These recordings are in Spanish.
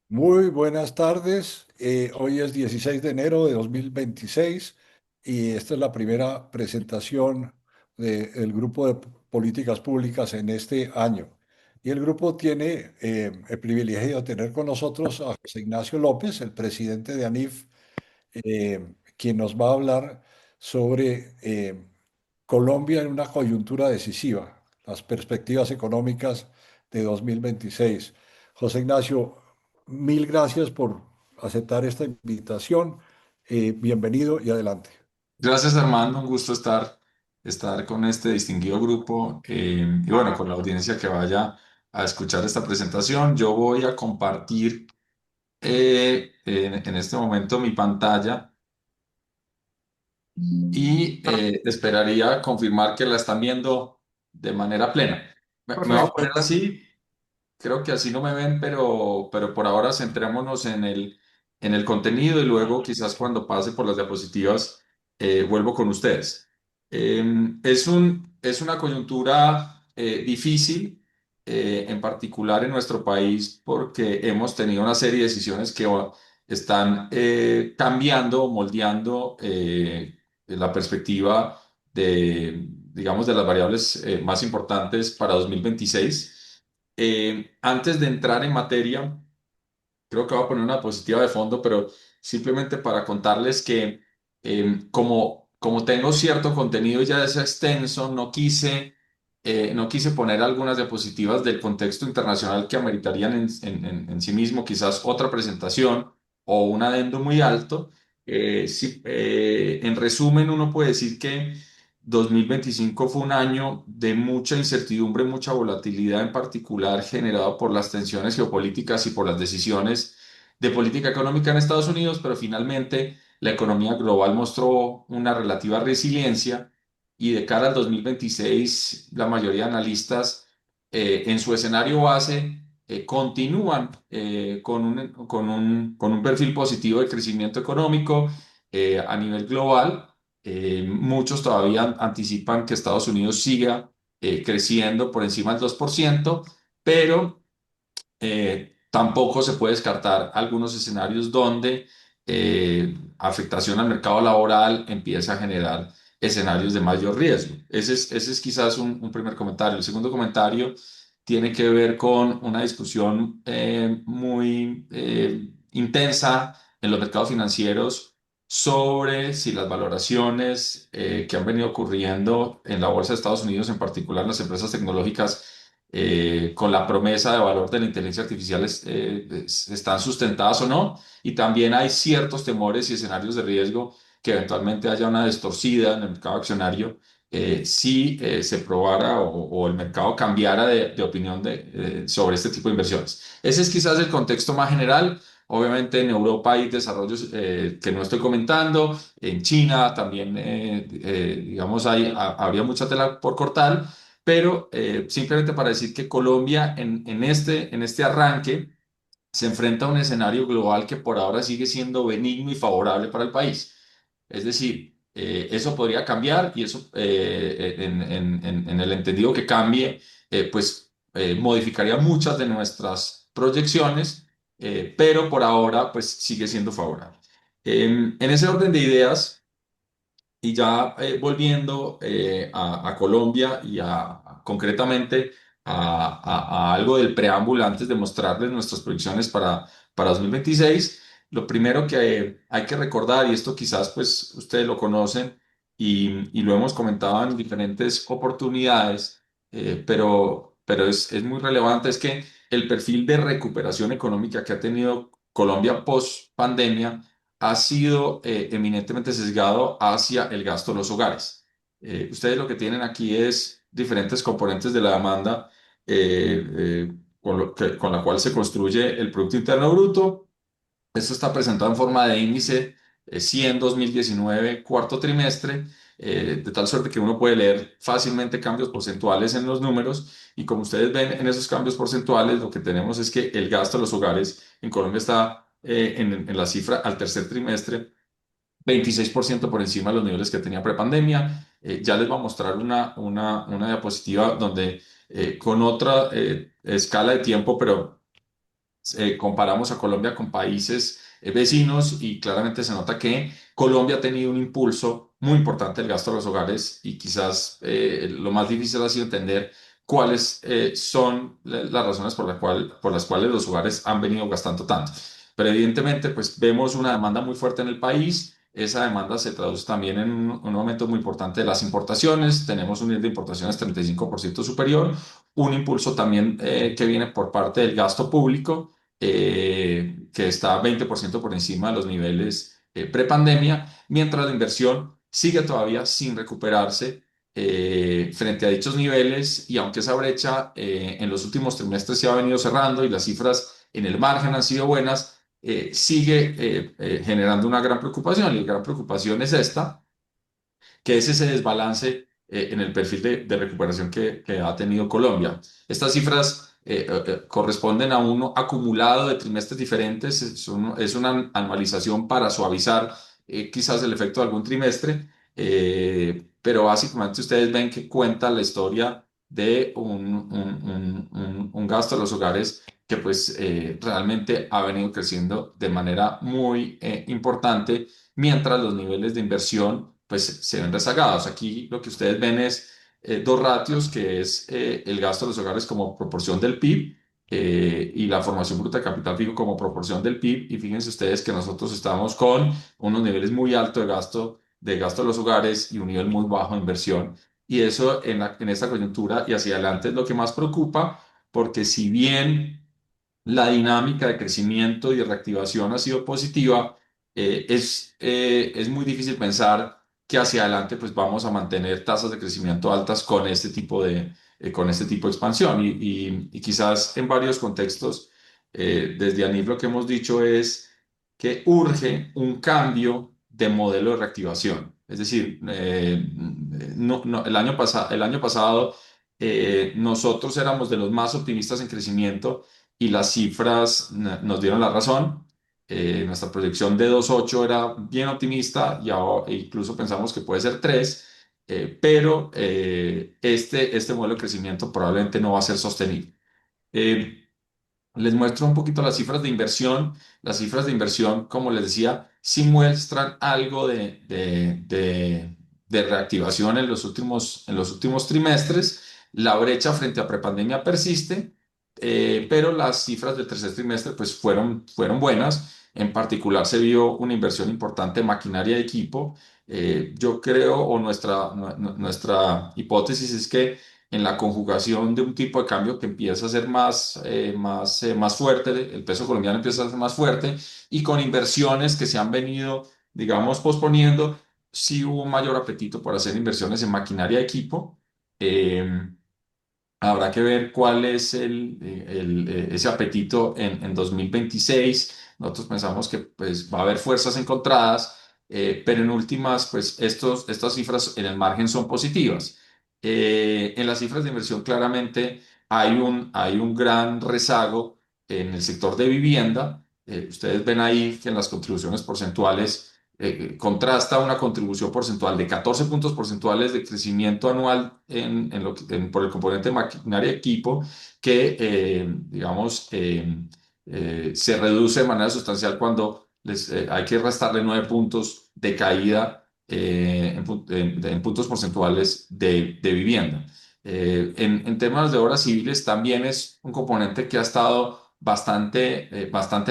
Muy buenas tardes. Hoy es 16 de enero de 2026 y esta es la primera presentación del grupo de políticas públicas en este año. Y el grupo tiene el privilegio de tener con nosotros a José Ignacio López, el presidente de ANIF, quien nos va a hablar sobre Colombia en una coyuntura decisiva, las perspectivas económicas de 2026. José Ignacio, mil gracias por aceptar esta invitación. Bienvenido y adelante. Gracias, Armando. Un gusto estar con este distinguido grupo y bueno, con la audiencia que vaya a escuchar esta presentación. Yo voy a compartir en este momento mi pantalla y esperaría confirmar que la están viendo de manera plena. Me voy a poner Correcto. así. Creo que así no me ven, pero por ahora centrémonos en el contenido y luego quizás cuando pase por las diapositivas vuelvo con ustedes. Es una coyuntura difícil, en particular en nuestro país, porque hemos tenido una serie de decisiones que están cambiando, moldeando la perspectiva de, digamos, de las variables más importantes para 2026. Antes de entrar en materia, creo que voy a poner una diapositiva de fondo, pero simplemente para contarles que como tengo cierto contenido ya es extenso, no quise poner algunas diapositivas del contexto internacional que ameritarían en sí mismo quizás otra presentación o un adendo muy alto. Sí, en resumen, uno puede decir que 2025 fue un año de mucha incertidumbre, mucha volatilidad, en particular generado por las tensiones geopolíticas y por las decisiones de política económica en Estados Unidos, pero finalmente la economía global mostró una relativa resiliencia y de cara al 2026 la mayoría de analistas en su escenario base continúan con un perfil positivo de crecimiento económico a nivel global. Muchos todavía anticipan que Estados Unidos siga creciendo por encima del 2%, pero tampoco se puede descartar algunos escenarios donde afectación al mercado laboral empieza a generar escenarios de mayor riesgo. Ese es quizás un primer comentario. El segundo comentario tiene que ver con una discusión muy intensa en los mercados financieros sobre si las valoraciones que han venido ocurriendo en la bolsa de Estados Unidos, en particular en las empresas tecnológicas, con la promesa de valor de la inteligencia artificial están sustentadas o no. Y también hay ciertos temores y escenarios de riesgo que eventualmente haya una distorsida en el mercado accionario si se probara o el mercado cambiara de opinión sobre este tipo de inversiones. Ese es quizás el contexto más general. Obviamente en Europa hay desarrollos que no estoy comentando, en China también, digamos, habría mucha tela por cortar, pero simplemente para decir que Colombia en este arranque se enfrenta a un escenario global que por ahora sigue siendo benigno y favorable para el país. Es decir, eso podría cambiar y eso en el entendido que cambie, modificaría muchas de nuestras proyecciones, pero por ahora pues sigue siendo favorable. En ese orden de ideas, y ya volviendo a Colombia y concretamente a algo del preámbulo antes de mostrarles nuestras proyecciones para 2026, lo primero que hay que recordar, y esto quizás pues ustedes lo conocen y lo hemos comentado en diferentes oportunidades, pero es muy relevante, es que el perfil de recuperación económica que ha tenido Colombia post pandemia ha sido eminentemente sesgado hacia el gasto de los hogares. Ustedes lo que tienen aquí es diferentes componentes de la demanda con la cual se construye el Producto Interno Bruto. Esto está presentado en forma de índice 100 2019, cuarto trimestre, de tal suerte que uno puede leer fácilmente cambios porcentuales en los números y como ustedes ven en esos cambios porcentuales, lo que tenemos es que el gasto de los hogares en Colombia está en la cifra al tercer trimestre 26% por encima de los niveles que tenía prepandemia. Ya les voy a mostrar una diapositiva donde con otra escala de tiempo, pero comparamos a Colombia con países vecinos y claramente se nota que Colombia ha tenido un impulso muy importante del gasto de los hogares y quizás lo más difícil ha sido entender cuáles son las razones por las cuales los hogares han venido gastando tanto. Pero evidentemente, pues vemos una demanda muy fuerte en el país. Esa demanda se traduce también en un aumento muy importante de las importaciones. Tenemos un nivel de importaciones 35% superior, un impulso también que viene por parte del gasto público, que está 20% por encima de los niveles prepandemia, mientras la inversión sigue todavía sin recuperarse frente a dichos niveles y aunque esa brecha en los últimos trimestres se ha venido cerrando y las cifras en el margen han sido buenas, sigue generando una gran preocupación y la gran preocupación es esta que es ese desbalance en el perfil de recuperación que ha tenido Colombia. Estas cifras corresponden a un acumulado de trimestres diferentes, es una anualización para suavizar quizás el efecto de algún trimestre, pero básicamente ustedes ven que cuenta la historia de un gasto de los hogares que pues realmente ha venido creciendo de manera muy importante mientras los niveles de inversión pues se ven rezagados. Aquí lo que ustedes ven es dos ratios, que es el gasto de los hogares como proporción del PIB y la formación bruta de capital fijo como proporción del PIB. Y fíjense ustedes que nosotros estamos con unos niveles muy altos de gasto de los hogares y un nivel muy bajo de inversión. Y eso en esta coyuntura y hacia adelante es lo que más preocupa, porque si bien la dinámica de crecimiento y de reactivación ha sido positiva, es muy difícil pensar que hacia adelante pues vamos a mantener tasas de crecimiento altas con este tipo de expansión. Y quizás en varios contextos, desde ANIF lo que hemos dicho es que urge un cambio de modelo de reactivación. Es decir, el año pasado nosotros éramos de los más optimistas en crecimiento y las cifras nos dieron la razón. Nuestra proyección de 2,8 era bien optimista y e incluso pensamos que puede ser 3, pero este modelo de crecimiento probablemente no va a ser sostenible. Eh, Les muestro un poquito las cifras de inversión. Las cifras de inversión, como les decía, sí muestran algo de reactivación en los últimos trimestres. La brecha frente a prepandemia persiste, pero las cifras del tercer trimestre pues, fueron buenas. En particular, se vio una inversión importante en maquinaria y equipo. Yo creo, o nuestra hipótesis es que en la conjugación de un tipo de cambio que empieza a ser más fuerte, el peso colombiano empieza a ser más fuerte, y con inversiones que se han venido, digamos, posponiendo, sí hubo un mayor apetito por hacer inversiones en maquinaria y equipo. Eh, Habrá que ver cuál es ese apetito en 2026. Nosotros pensamos que pues, va a haber fuerzas encontradas, pero en últimas, pues estas cifras en el margen son positivas. En las cifras de inversión claramente hay un gran rezago en el sector de vivienda. Ustedes ven ahí que en las contribuciones porcentuales contrasta una contribución porcentual de 14 puntos porcentuales de crecimiento anual por el componente de maquinaria y equipo, que, digamos, se reduce de manera sustancial cuando hay que restarle 9 puntos de caída en puntos porcentuales de vivienda. En temas de obras civiles también es un componente que ha estado bastante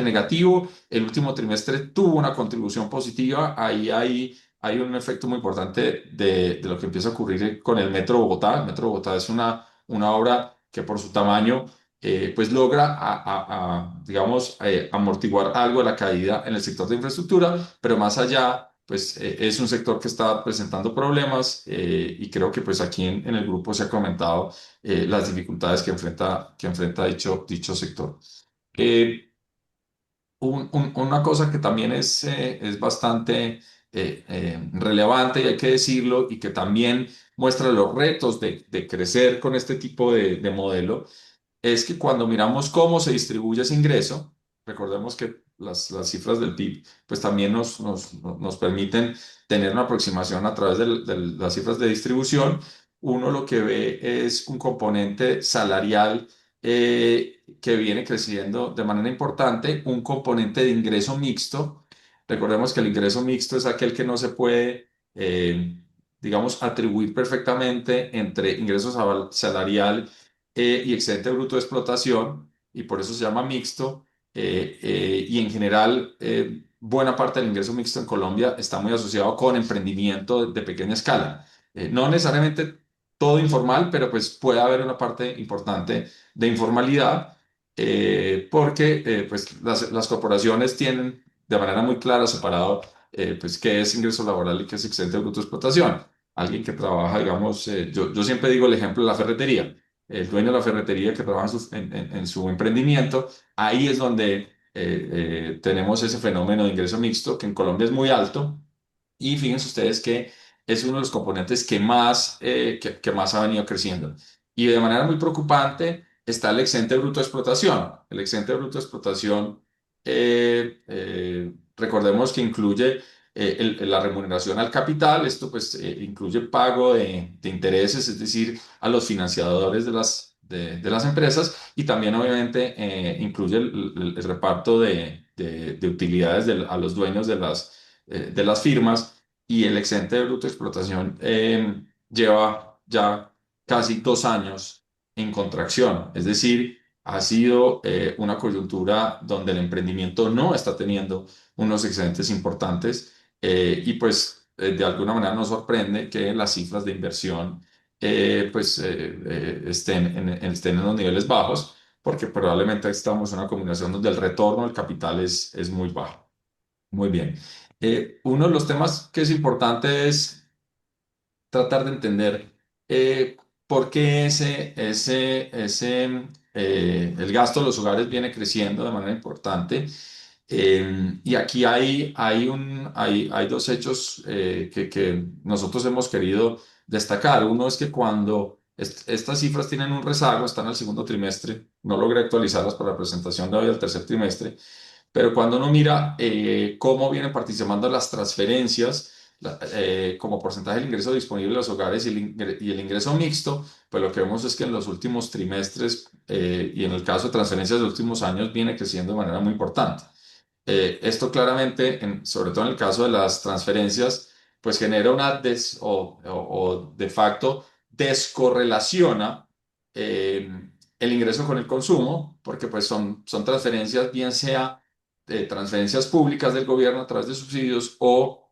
negativo. El último trimestre tuvo una contribución positiva. Ahí hay un efecto muy importante de lo que empieza a ocurrir con el Metro Bogotá. El Metro Bogotá es una obra que por su tamaño pues logra, digamos, amortiguar algo de la caída en el sector de infraestructura, pero más allá, pues es un sector que está presentando problemas y creo que pues aquí en el grupo se ha comentado las dificultades que enfrenta dicho sector. Eh, una cosa que también es bastante relevante y hay que decirlo y que también muestra los retos de crecer con este tipo de modelo es que cuando miramos cómo se distribuye ese ingreso, recordemos que las cifras del PIB pues también nos permiten tener una aproximación a través de las cifras de distribución. Uno lo que ve es un componente salarial que viene creciendo de manera importante, un componente de ingreso mixto. Recordemos que el ingreso mixto es aquel que no se puede, digamos, atribuir perfectamente entre ingreso salarial y excedente bruto de explotación, y por eso se llama mixto. Y en general, buena parte del ingreso mixto en Colombia está muy asociado con emprendimiento de pequeña escala. No necesariamente todo informal, pero pues puede haber una parte importante de informalidad, porque pues las corporaciones tienen de manera muy clara separado pues qué es ingreso laboral y qué es excedente bruto de explotación. Alguien que trabaja, digamos, yo siempre digo el ejemplo de la ferretería. El dueño de la ferretería que trabaja en su emprendimiento, ahí es donde tenemos ese fenómeno de ingreso mixto, que en Colombia es muy alto, y fíjense ustedes que es uno de los componentes que más ha venido creciendo. Y de manera muy preocupante está el excedente bruto de explotación. El excedente bruto de explotación, recordemos que incluye la remuneración al capital. Esto pues incluye pago de intereses, es decir, a los financiadores de las empresas, y también obviamente incluye el reparto de utilidades a los dueños de las firmas. Y el excedente de bruto de explotación lleva ya casi 2 años en contracción. Es decir, ha sido una coyuntura donde el emprendimiento no está teniendo unos excedentes importantes, y pues de alguna manera nos sorprende que las cifras de inversión estén en los niveles bajos, porque probablemente estamos en una combinación donde el retorno del capital es muy bajo. Muy bien. Uno de los temas que es importante es tratar de entender eh, por qué el gasto de los hogares viene creciendo de manera importante. Y aquí hay dos hechos que nosotros hemos querido destacar. Uno es que cuando estas cifras tienen un rezago, están al segundo trimestre, no logré actualizarlas para la presentación de hoy al tercer trimestre, pero cuando uno mira cómo vienen participando las transferencias como porcentaje del ingreso disponible de los hogares y el ingreso mixto, pues lo que vemos es que en los últimos trimestres y en el caso de transferencias de los últimos años viene creciendo de manera muy importante. Esto claramente, sobre todo en el caso de las transferencias, pues genera o de facto descorrelaciona el ingreso con el consumo, porque pues son transferencias, bien sea transferencias públicas del gobierno a través de subsidios o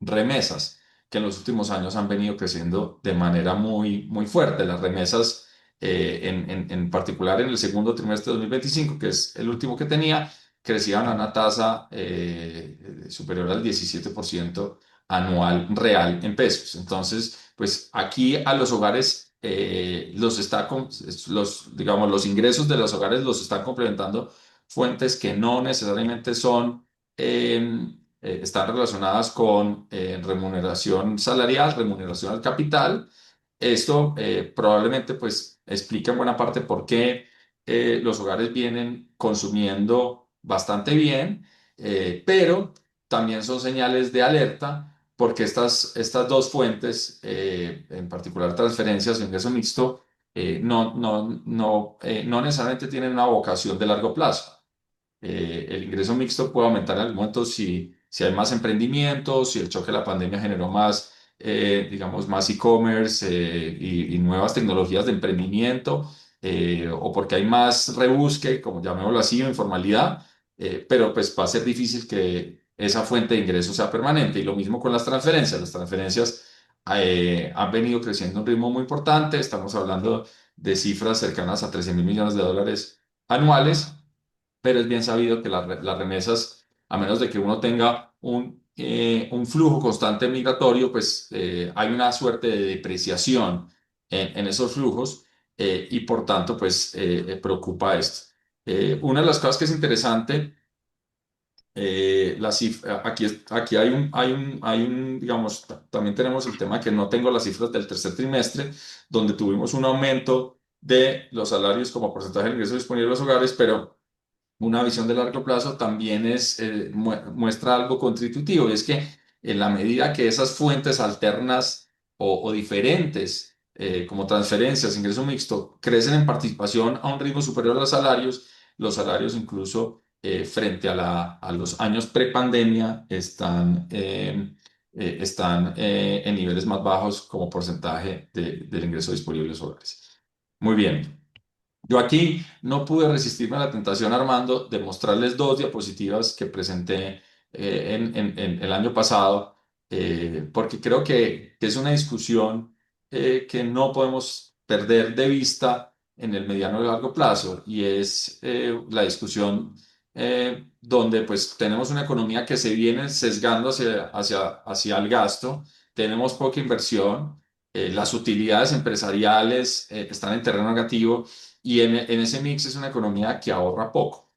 remesas, que en los últimos años han venido creciendo de manera muy fuerte. Las remesas, en particular en el segundo trimestre de 2025, que es el último que tenía, crecían a una tasa superior al 17% anual real en pesos. Entonces, pues aquí a los hogares digamos, los ingresos de los hogares los están complementando fuentes que no necesariamente están relacionadas con remuneración salarial, remuneración al capital. Esto probablemente pues explica en buena parte por qué los hogares vienen consumiendo bastante bien, pero también son señales de alerta porque estas dos fuentes, en particular transferencias o ingreso mixto, no necesariamente tienen una vocación de largo plazo. El ingreso mixto puede aumentar en algún momento si hay más emprendimientos, si el choque de la pandemia generó más, digamos, más e-commerce y nuevas tecnologías de emprendimiento, o porque hay más rebusque, como llamémoslo así, o informalidad, pero pues va a ser difícil que esa fuente de ingresos sea permanente. Y lo mismo con las transferencias. Las transferencias han venido creciendo a un ritmo muy importante. Estamos hablando de cifras cercanas a 13.000 millones de dólares anuales, pero es bien sabido que las remesas, a menos de que uno tenga un flujo constante migratorio, pues hay una suerte de depreciación en esos flujos, y por tanto, pues preocupa esto. Una de las cosas que es interesante, aquí digamos, también tenemos el tema que no tengo las cifras del tercer trimestre, donde tuvimos un aumento de los salarios como porcentaje del ingreso disponible de los hogares, pero una visión de largo plazo también muestra algo contributivo, y es que en la medida que esas fuentes alternas o diferentes como transferencias, ingreso mixto, crecen en participación a un ritmo superior a los salarios incluso frente a, a los años prepandemia están en niveles más bajos como porcentaje del ingreso disponible de los hogares. Muy bien. Yo aquí no pude resistirme a la tentación, Armando, de mostrarles dos diapositivas que presenté en el año pasado, porque creo que es una discusión que no podemos perder de vista en el mediano y largo plazo, y es la discusión donde pues tenemos una economía que se viene sesgando hacia el gasto, tenemos poca inversión, las utilidades empresariales están en terreno negativo y en ese mix es una economía que ahorra poco.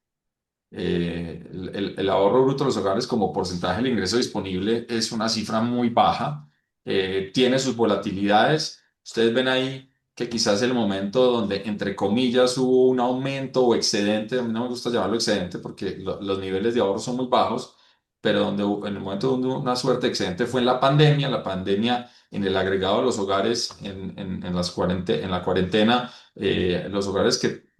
El ahorro bruto de los hogares como porcentaje del ingreso disponible es una cifra muy baja, tiene sus volatilidades. Ustedes ven ahí que quizás el momento donde, entre comillas, hubo un aumento o excedente, a mí no me gusta llamarlo excedente porque los niveles de ahorro son muy bajos, pero donde en el momento donde hubo una suerte de excedente fue en la pandemia en el agregado de los hogares en la cuarentena, los hogares que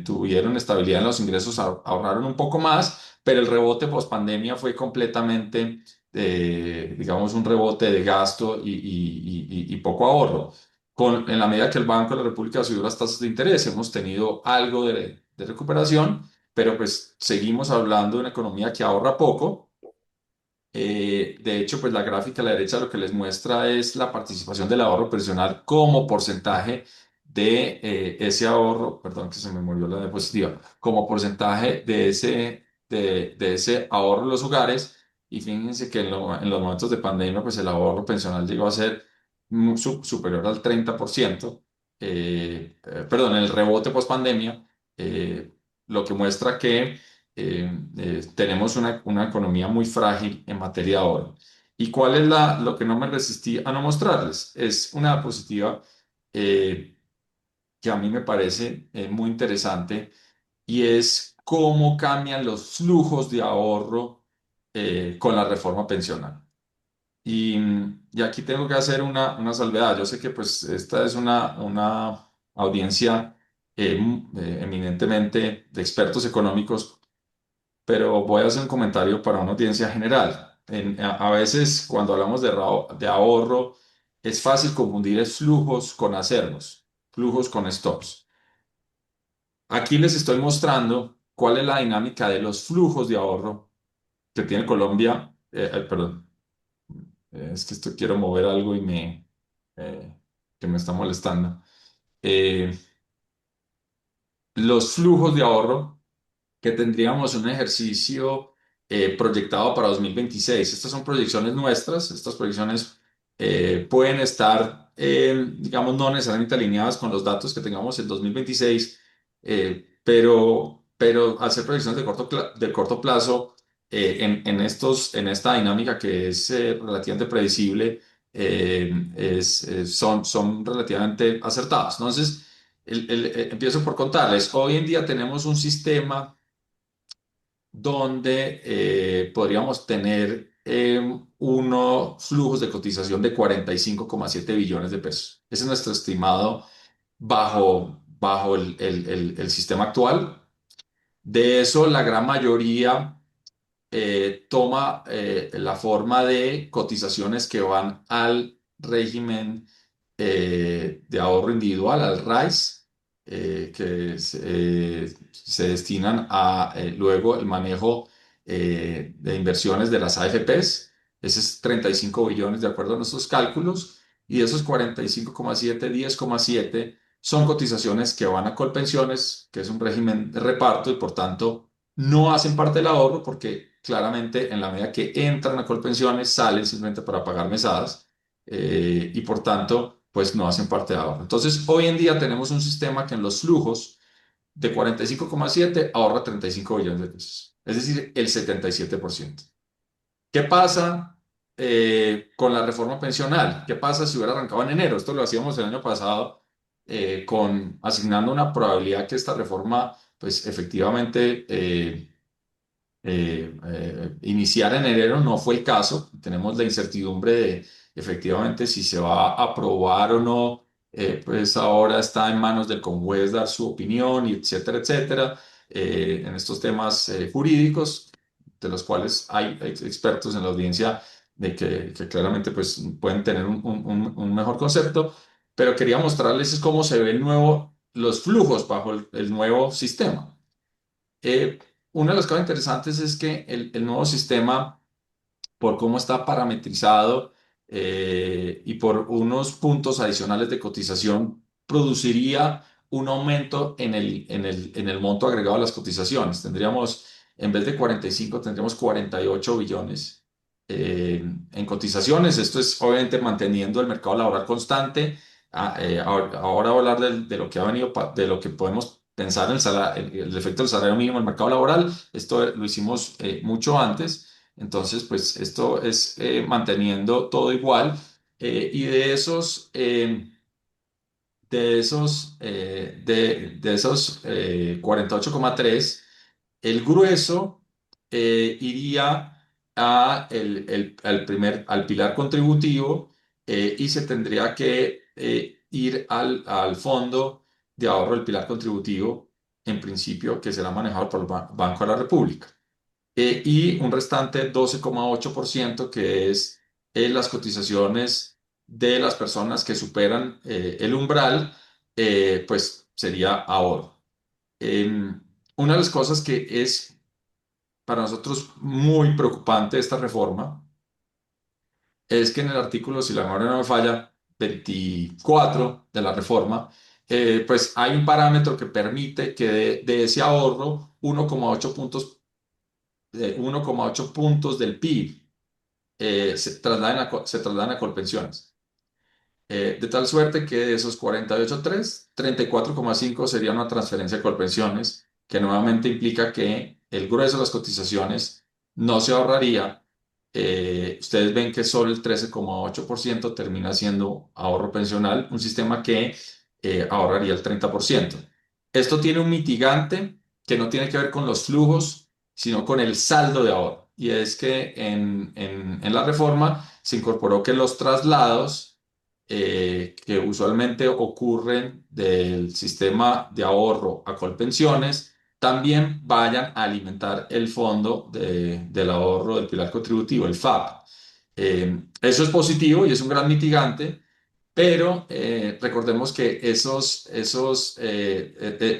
tuvieron estabilidad en los ingresos ahorraron un poco más, pero el rebote post pandemia fue completamente, digamos, un rebote de gasto y poco ahorro. En la medida que el Banco de la República subió las tasas de interés, hemos tenido algo de recuperación, pero pues seguimos hablando de una economía que ahorra poco. De hecho, pues la gráfica a la derecha lo que les muestra es la participación del ahorro personal como porcentaje de ese ahorro, perdón que se me movió la diapositiva, como porcentaje de ese ahorro en los hogares. Y fíjense que en los momentos de pandemia, pues el ahorro pensional llegó a ser superior al 30%, perdón, el rebote post pandemia, lo que muestra que tenemos una economía muy frágil en materia de ahorro. ¿Y cuál es lo que no me resistí a no mostrarles? Es una diapositiva eh, que a mí me parece muy interesante y es cómo cambian los flujos de ahorro con la reforma pensional. Y aquí tengo que hacer una salvedad. Yo sé que pues esta es una audiencia eminentemente de expertos económicos, pero voy a hacer un comentario para una audiencia general. A veces cuando hablamos de ahorro, es fácil confundir es flujos con acervos, flujos con stocks. Aquí les estoy mostrando cuál es la dinámica de los flujos de ahorro que tiene Colombia. Perdón, es que esto quiero mover algo eh, que me está molestando. Eh, los flujos de ahorro que tendríamos un ejercicio proyectado para 2026. Estas son proyecciones nuestras, estas proyecciones pueden estar, digamos, no necesariamente alineadas con los datos que tengamos en 2026, pero al ser proyecciones de corto plazo, en esta dinámica que es relativamente predecible, son relativamente acertadas. Entonces, empiezo por contarles, hoy en día tenemos un sistema donde podríamos tener unos flujos de cotización de 45,7 billones de pesos. Ese es nuestro estimado bajo el sistema actual. De eso, la gran mayoría toma la forma de cotizaciones que van al régimen de ahorro individual, al RAIS, se destinan a luego el manejo de inversiones de las AFPs. Ese es 35 billones de acuerdo a nuestros cálculos. Y de esos 45,7, 10,7 son cotizaciones que van a Colpensiones, que es un régimen de reparto y por tanto no hacen parte del ahorro porque claramente en la medida que entran a Colpensiones salen simplemente para pagar mesadas y por tanto pues no hacen parte de ahorro. Entonces hoy en día tenemos un sistema que en los flujos de 45,7 ahorra 35 billones de pesos, es decir, el 77%. ¿Qué pasa con la reforma pensional? ¿Qué pasa si hubiera arrancado en enero? Esto lo hacíamos el año pasado asignando una probabilidad que esta reforma pues efectivamente iniciar en enero. No fue el caso. Tenemos la incertidumbre de efectivamente si se va a aprobar o no pues ahora está en manos del Congreso dar su opinión, y etcétera, etcétera, en estos temas jurídicos, de los cuales hay expertos en la audiencia que claramente pues, pueden tener un mejor concepto, pero quería mostrarles es cómo se ve los flujos bajo el nuevo sistema. Eh, una de las cosas interesantes es que el nuevo sistema, por cómo está parametrizado y por unos puntos adicionales de cotización, produciría un aumento en el monto agregado de las cotizaciones. Tendríamos, en vez de 45, tendríamos 48 billones en cotizaciones. Esto es obviamente manteniendo el mercado laboral constante. Ahora voy a hablar de lo que ha venido, de lo que podemos pensar en el efecto del salario mínimo en el mercado laboral. Esto lo hicimos mucho antes. Entonces, pues esto es manteniendo todo igual. Y de esos 48,3, el grueso iría al pilar contributivo, y se tendría que ir al fondo de ahorro del pilar contributivo, en principio, que será manejado por el Banco de la República, y un restante 12,8% que es las cotizaciones de las personas que superan el umbral, pues sería ahorro. Em, una de las cosas que es para nosotros muy preocupante de esta reforma es que en el artículo, si la memoria no me falla, 24 de la reforma, pues hay un parámetro que permite que de ese ahorro 1,8 puntos del PIB se trasladen a Colpensiones. De tal suerte que de esos 48,3, 34,5 sería una transferencia a Colpensiones, que nuevamente implica que el grueso de las cotizaciones no se ahorraría. Ustedes ven que solo el 13,8% termina siendo ahorro pensional, un sistema que ahorraría el 30%. Esto tiene un mitigante que no tiene que ver con los flujos, sino con el saldo de ahorro. Y es que en la reforma se incorporó que los traslados que usualmente ocurren del sistema de ahorro a Colpensiones también vayan a alimentar el fondo del ahorro del pilar contributivo, el FAP. Eso es positivo y es un gran mitigante, pero recordemos que ese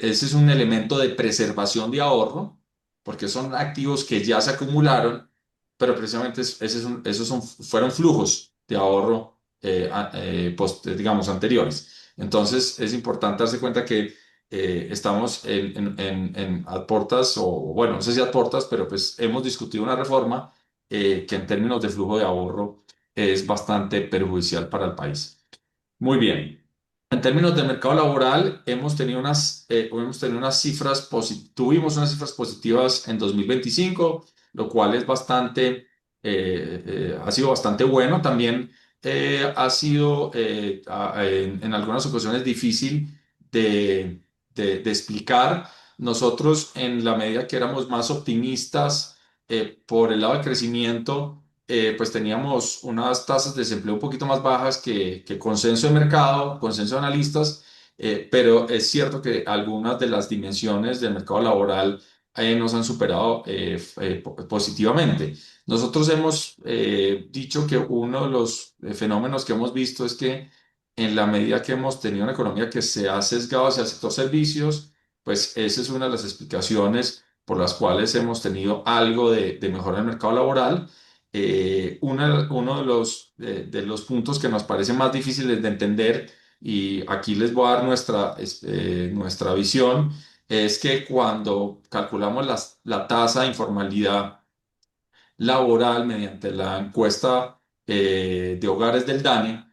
es un elemento de preservación de ahorro, porque son activos que ya se acumularon, pero precisamente fueron flujos de ahorro, digamos, anteriores. Entonces, es importante darse cuenta que estamos a portas, o bueno, no sé si a portas, pero pues hemos discutido una reforma que en términos de flujo de ahorro es bastante perjudicial para el país. Muy bien. En términos de mercado laboral, tuvimos unas cifras positivas en 2025, lo cual es ha sido bastante bueno. También ha sido en algunas ocasiones difícil de, de explicar. Nosotros, en la medida que éramos más optimistas por el lado del crecimiento, pues teníamos unas tasas de desempleo un poquito más bajas que consenso de mercado, consenso de analistas, pero es cierto que algunas de las dimensiones del mercado laboral nos han superado positivamente. Nosotros hemos dicho que uno de los fenómenos que hemos visto es que en la medida que hemos tenido una economía que se ha sesgado hacia el sector servicios, pues esa es una de las explicaciones por las cuales hemos tenido algo de mejora en el mercado laboral. Uno de los puntos que nos parece más difíciles de entender, y aquí les voy a dar nuestra visión, es que cuando calculamos la tasa de informalidad laboral mediante la encuesta de hogares del DANE,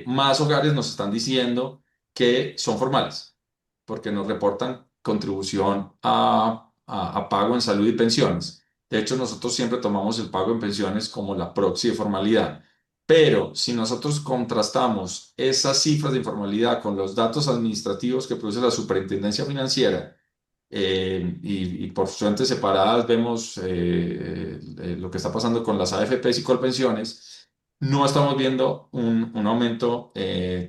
más hogares nos están diciendo que son formales, porque nos reportan contribución a pago en salud y pensiones. De hecho, nosotros siempre tomamos el pago en pensiones como la proxy de formalidad. Pero si nosotros contrastamos esas cifras de informalidad con los datos administrativos que produce la Superintendencia Financiera, y por fuentes separadas vemos lo que está pasando con las AFPs y Colpensiones, no estamos viendo un aumento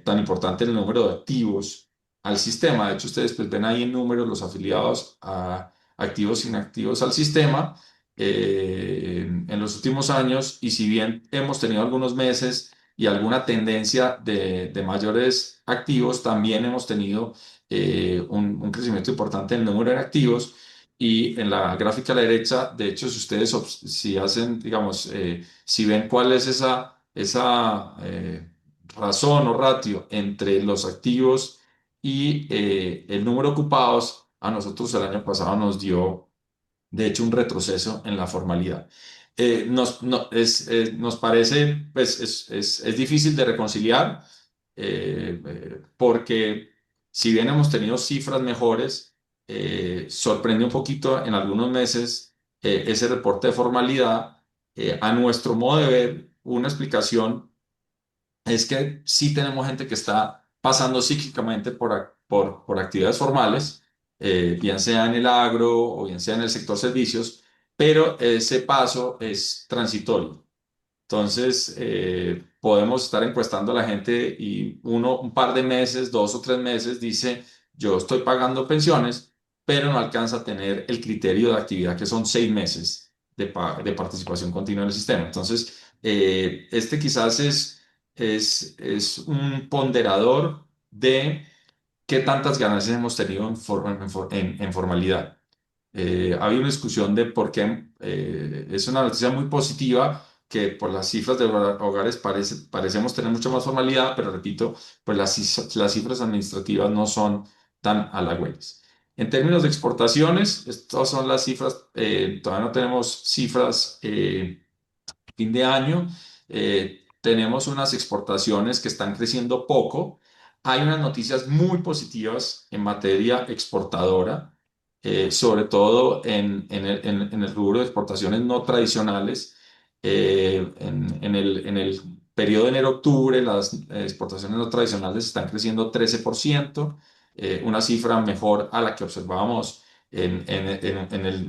tan importante en el número de activos al sistema. De hecho, ustedes pues, ven ahí en números los afiliados a activos e inactivos al sistema en los últimos años, y si bien hemos tenido algunos meses y alguna tendencia de mayores activos, también hemos tenido un crecimiento importante en el número de activos. Y en la gráfica a la derecha, de hecho, si ustedes si hacen, digamos, si ven cuál es esa razón o ratio entre los activos y el número de ocupados, a nosotros el año pasado nos dio, de hecho, un retroceso en la formalidad. Nos parece, pues, es difícil de reconciliar porque si bien hemos tenido cifras mejores, sorprende un poquito en algunos meses ese reporte de formalidad. A nuestro modo de ver, una explicación es que sí tenemos gente que está pasando cíclicamente por actividades formales, bien sea en el agro o bien sea en el sector servicios, pero ese paso es transitorio. Entonces, podemos estar encuestando a la gente y uno, un par de meses, 2 o 3 meses, dice, yo estoy pagando pensiones, pero no alcanza a tener el criterio de actividad, que son 6 meses de participación continua en el sistema. Entonces, este quizás es un ponderador de qué tantas ganancias hemos tenido en formalidad. Ha habido una discusión de por qué es una noticia muy positiva que por las cifras de hogares parecemos tener mucha más formalidad, pero repito, pues las cifras administrativas no son tan halagüeñas. En términos de exportaciones, estas son las cifras, todavía no tenemos cifras fin de año. Tenemos unas exportaciones que están creciendo poco. Hay unas noticias muy positivas en materia exportadora, sobre todo en el rubro de exportaciones no tradicionales. En el periodo de enero-octubre, las exportaciones no tradicionales están creciendo 13%, una cifra mejor a la que observábamos en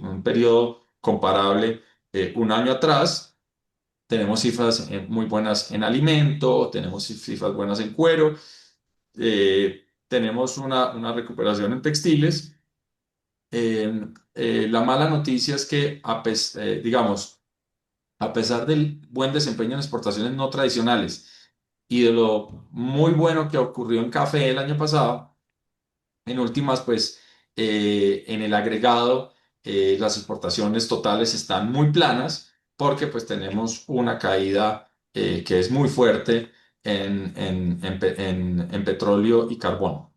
un periodo comparable un año atrás. Tenemos cifras muy buenas en alimento, tenemos cifras buenas en cuero, tenemos una recuperación en textiles. La mala noticia es que, digamos, a pesar del buen desempeño en exportaciones no tradicionales y de lo muy bueno que ocurrió en café el año pasado, en últimas, pues en el agregado, las exportaciones totales están muy planas porque pues tenemos una caída que es muy fuerte en petróleo y carbón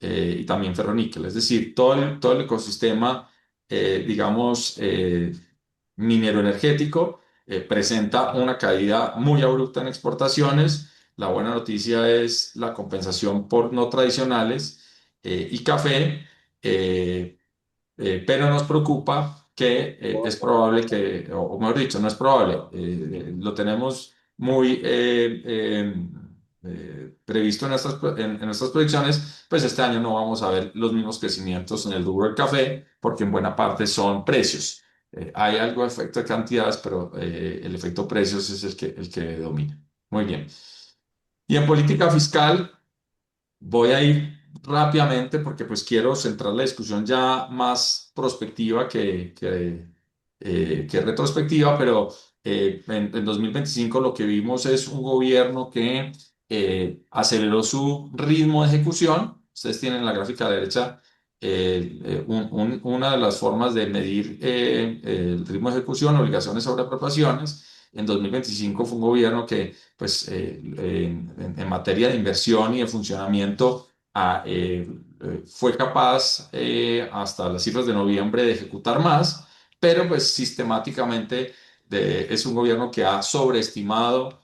y también ferroníquel. Es decir, todo el ecosistema, digamos, minero energético presenta una caída muy abrupta en exportaciones. La buena noticia es la compensación por no tradicionales y café, eh, pero nos preocupa que es probable que, o mejor dicho, no es probable, lo tenemos muy previsto en nuestras proyecciones, pues este año no vamos a ver los mismos crecimientos en el rubro del café, porque en buena parte son precios. Hay algo de efecto de cantidades, pero el efecto precios es el que domina. Muy bien. Y en política fiscal, voy a ir rápidamente porque pues quiero centrar la discusión ya más prospectiva que retrospectiva, pero en 2025 lo que vimos es un gobierno que aceleró su ritmo de ejecución. Ustedes tienen en la gráfica a la derecha una de las formas de medir el ritmo de ejecución, obligaciones sobre apropiaciones. En 2025 fue un gobierno que pues en materia de inversión y de funcionamiento fue capaz hasta las cifras de noviembre de ejecutar más, pero pues sistemáticamente es un gobierno que ha sobreestimado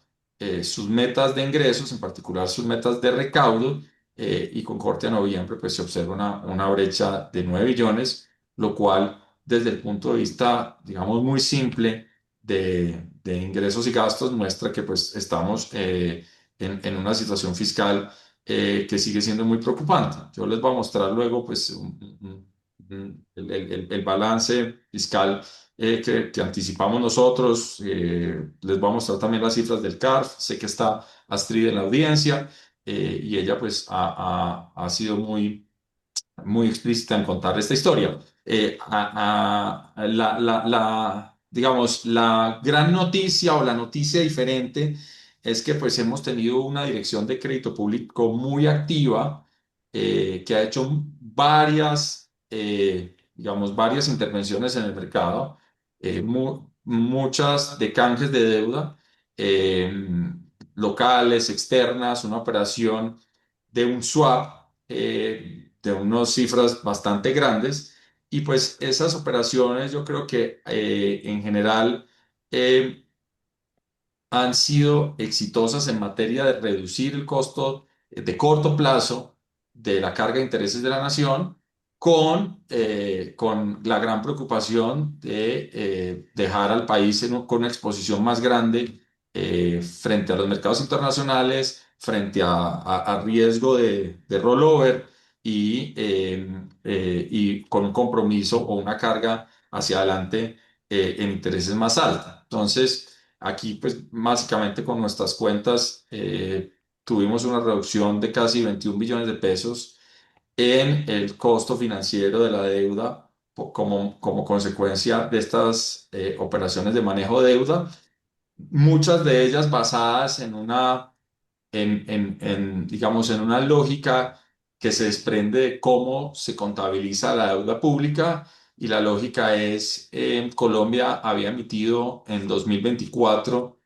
sus metas de ingresos, en particular sus metas de recaudo, y con corte a noviembre pues se observa una brecha de 9 billones, lo cual desde el punto de vista, digamos, muy simple de ingresos y gastos muestra que pues estamos en una situación fiscal que sigue siendo muy preocupante. Yo les voy a mostrar luego pues el balance fiscal que anticipamos nosotros. Les voy a mostrar también las cifras del CARF. Sé que está Astrid en la audiencia y ella pues ha sido muy explícita en contar esta historia. Digamos, la gran noticia o la noticia diferente es que pues hemos tenido una dirección de crédito público muy activa que ha hecho digamos, varias intervenciones en el mercado, muchas de canjes de deuda eh, locales, externas, una operación de un swap de unas cifras bastante grandes. Y pues esas operaciones yo creo que en general eh, han sido exitosas en materia de reducir el costo de corto plazo de la carga de intereses de la nación con la gran preocupación de dejar al país con una exposición más grande frente a los mercados internacionales, frente a riesgo de rollover y con un compromiso o una carga hacia adelante en intereses más alta. Entonces, aquí, pues básicamente con nuestras cuentas tuvimos una reducción de casi 21 billones de pesos en el costo financiero de la deuda como consecuencia de estas operaciones de manejo de deuda, muchas de ellas basadas digamos, en una lógica que se desprende de cómo se contabiliza la deuda pública. Y la lógica es, Colombia había emitido en 2024,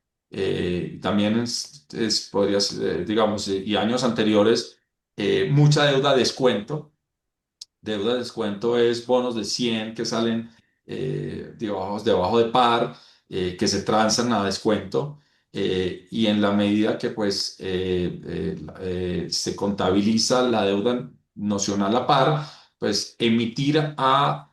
también podría ser, digamos, y años anteriores, mucha deuda a descuento. Deuda de descuento es bonos de 100 que salen debajo de par, que se transan a descuento. Y en la medida que pues se contabiliza la deuda nocional a par, pues emitir a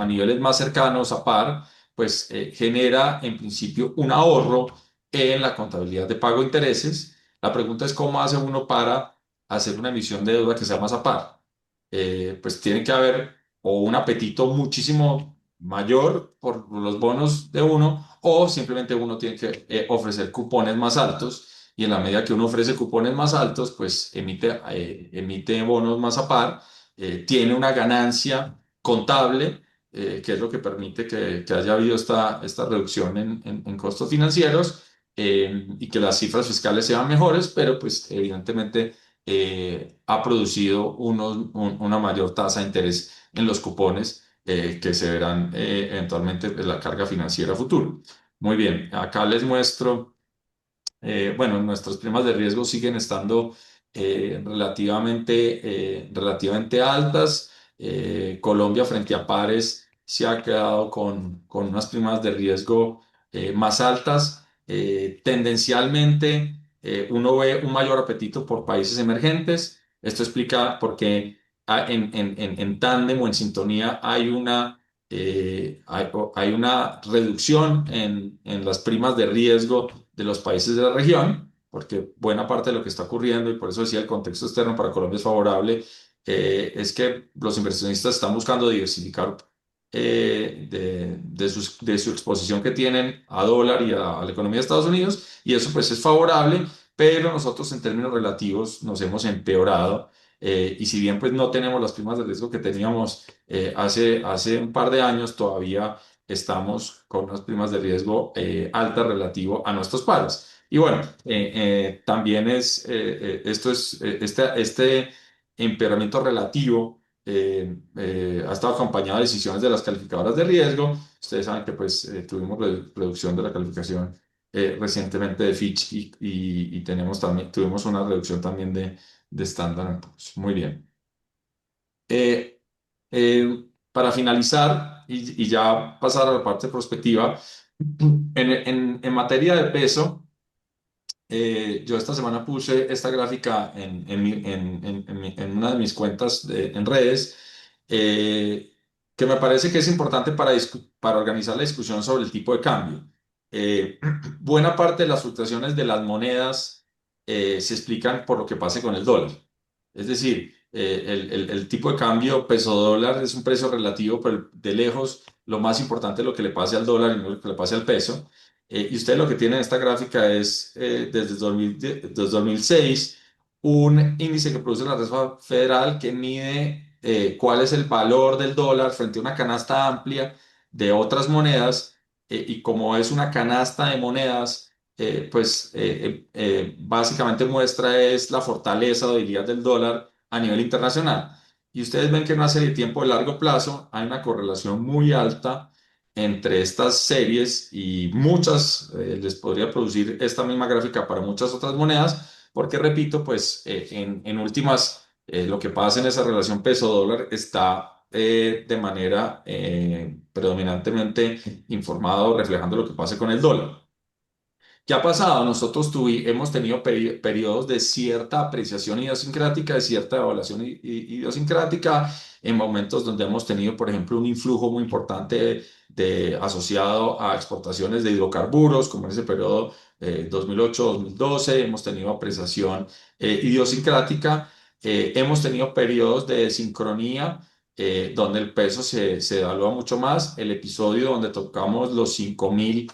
niveles más cercanos a par, pues genera en principio un ahorro en la contabilidad de pago de intereses. La pregunta es cómo hace uno para hacer una emisión de deuda que sea más a par. Pues tiene que haber o un apetito muchísimo mayor por los bonos de uno, o simplemente uno tiene que ofrecer cupones más altos, y en la medida que uno ofrece cupones más altos, pues emite bonos más a par, tiene una ganancia contable, que es lo que permite que haya habido esta reducción en costos financieros, y que las cifras fiscales sean mejores, pero pues evidentemente ha producido una mayor tasa de interés en los cupones que se verán eventualmente en la carga financiera futuro. Muy bien, acá les muestro. Bueno, nuestras primas de riesgo siguen estando relativamente altas. Colombia frente a pares se ha quedado con unas primas de riesgo más altas. Tendencialmente, uno ve un mayor apetito por países emergentes. Esto explica por qué en tándem o en sintonía hay una reducción en las primas de riesgo de los países de la región, porque buena parte de lo que está ocurriendo, y por eso decía el contexto externo para Colombia es favorable, es que los inversionistas están buscando diversificar de su exposición que tienen a dólar y a la economía de Estados Unidos, y eso pues es favorable, pero nosotros en términos relativos nos hemos empeorado. Y si bien pues no tenemos las primas de riesgo que teníamos hace un par de años, todavía estamos con unas primas de riesgo altas relativo a nuestros pares. Y bueno, también este empeoramiento relativo ha estado acompañado de decisiones de las calificadoras de riesgo. Ustedes saben que pues tuvimos reducción de la calificación recientemente de Fitch, y tuvimos una reducción también de Standard & Poor's. Muy bien. Eh, para finalizar y ya pasar a la parte prospectiva, en materia de peso, yo esta semana puse esta gráfica en una de mis cuentas en redes, eh, que me parece que es importante para organizar la discusión sobre el tipo de cambio. Buena parte de las fluctuaciones de las monedas se explican por lo que pase con el dólar. Es decir, el tipo de cambio peso dólar es un precio relativo, pero de lejos lo más importante es lo que le pase al dólar y no lo que le pase al peso. Y usted lo que tiene en esta gráfica es desde 2006 un índice que produce la Reserva Federal que mide cuál es el valor del dólar frente a una canasta amplia de otras monedas. Y como es una canasta de monedas, básicamente muestra es la fortaleza o debilidad del dólar a nivel internacional. Y ustedes ven que en una serie de tiempo de largo plazo hay una correlación muy alta entre estas series y muchas, les podría producir esta misma gráfica para muchas otras monedas, porque repito, en últimas, lo que pasa en esa relación peso-dólar está de manera predominantemente informado, reflejando lo que pasa con el dólar. ¿Qué ha pasado? Nosotros hemos tenido periodos de cierta apreciación idiosincrática, de cierta evaluación idiosincrática, en momentos donde hemos tenido, por ejemplo, un influjo muy importante asociado a exportaciones de hidrocarburos, como en ese periodo 2008-2012, hemos tenido apreciación idiosincrática, hemos tenido periodos de sincronía. Donde el peso se devalúa mucho más, el episodio donde tocamos los 5.000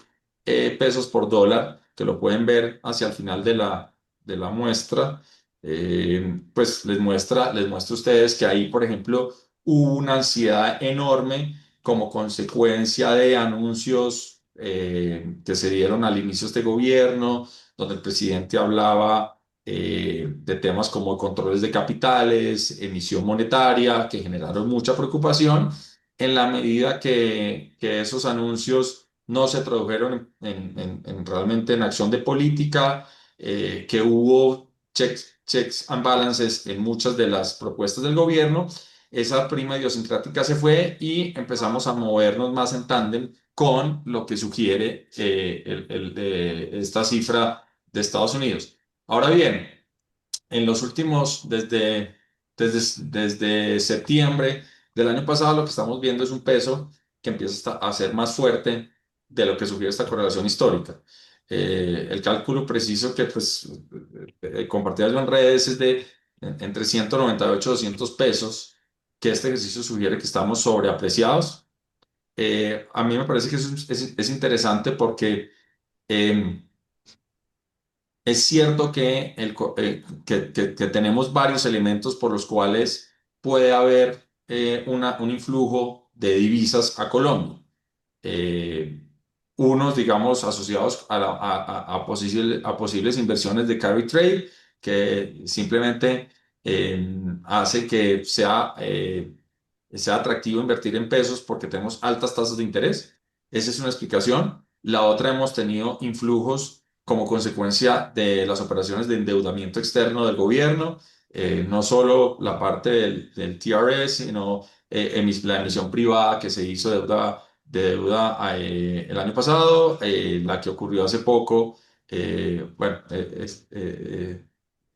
pesos por dólar, que lo pueden ver hacia el final de la muestra, pues les muestra a ustedes que ahí, por ejemplo, hubo una ansiedad enorme como consecuencia de anuncios que se dieron al inicio de este gobierno, donde el presidente hablaba de temas como controles de capitales, emisión monetaria, que generaron mucha preocupación en la medida que esos anuncios no se tradujeron realmente en acción de política, que hubo checks and balances en muchas de las propuestas del gobierno. Esa prima idiosincrática se fue y empezamos a movernos más en tándem con lo que sugiere esta cifra de Estados Unidos. Ahora bien, en los últimos, desde septiembre del año pasado, lo que estamos viendo es un peso que empieza a ser más fuerte de lo que sugiere esta correlación histórica. El cálculo preciso que compartía yo en redes es de entre 198 y 200 pesos, que este ejercicio sugiere que estamos sobreapreciados. A mí me parece que eso es interesante porque em, es cierto que, que tenemos varios elementos por los cuales puede haber un influjo de divisas a Colombia. Eh, Unos, digamos, asociados a posibles inversiones de carry trade, que simplemente hace que sea atractivo invertir en pesos porque tenemos altas tasas de interés. Esa es una explicación. La otra, hemos tenido influjos como consecuencia de las operaciones de endeudamiento externo del gobierno, no solo la parte del TRS, sino la emisión privada que se hizo de deuda el año pasado, la que ocurrió hace poco,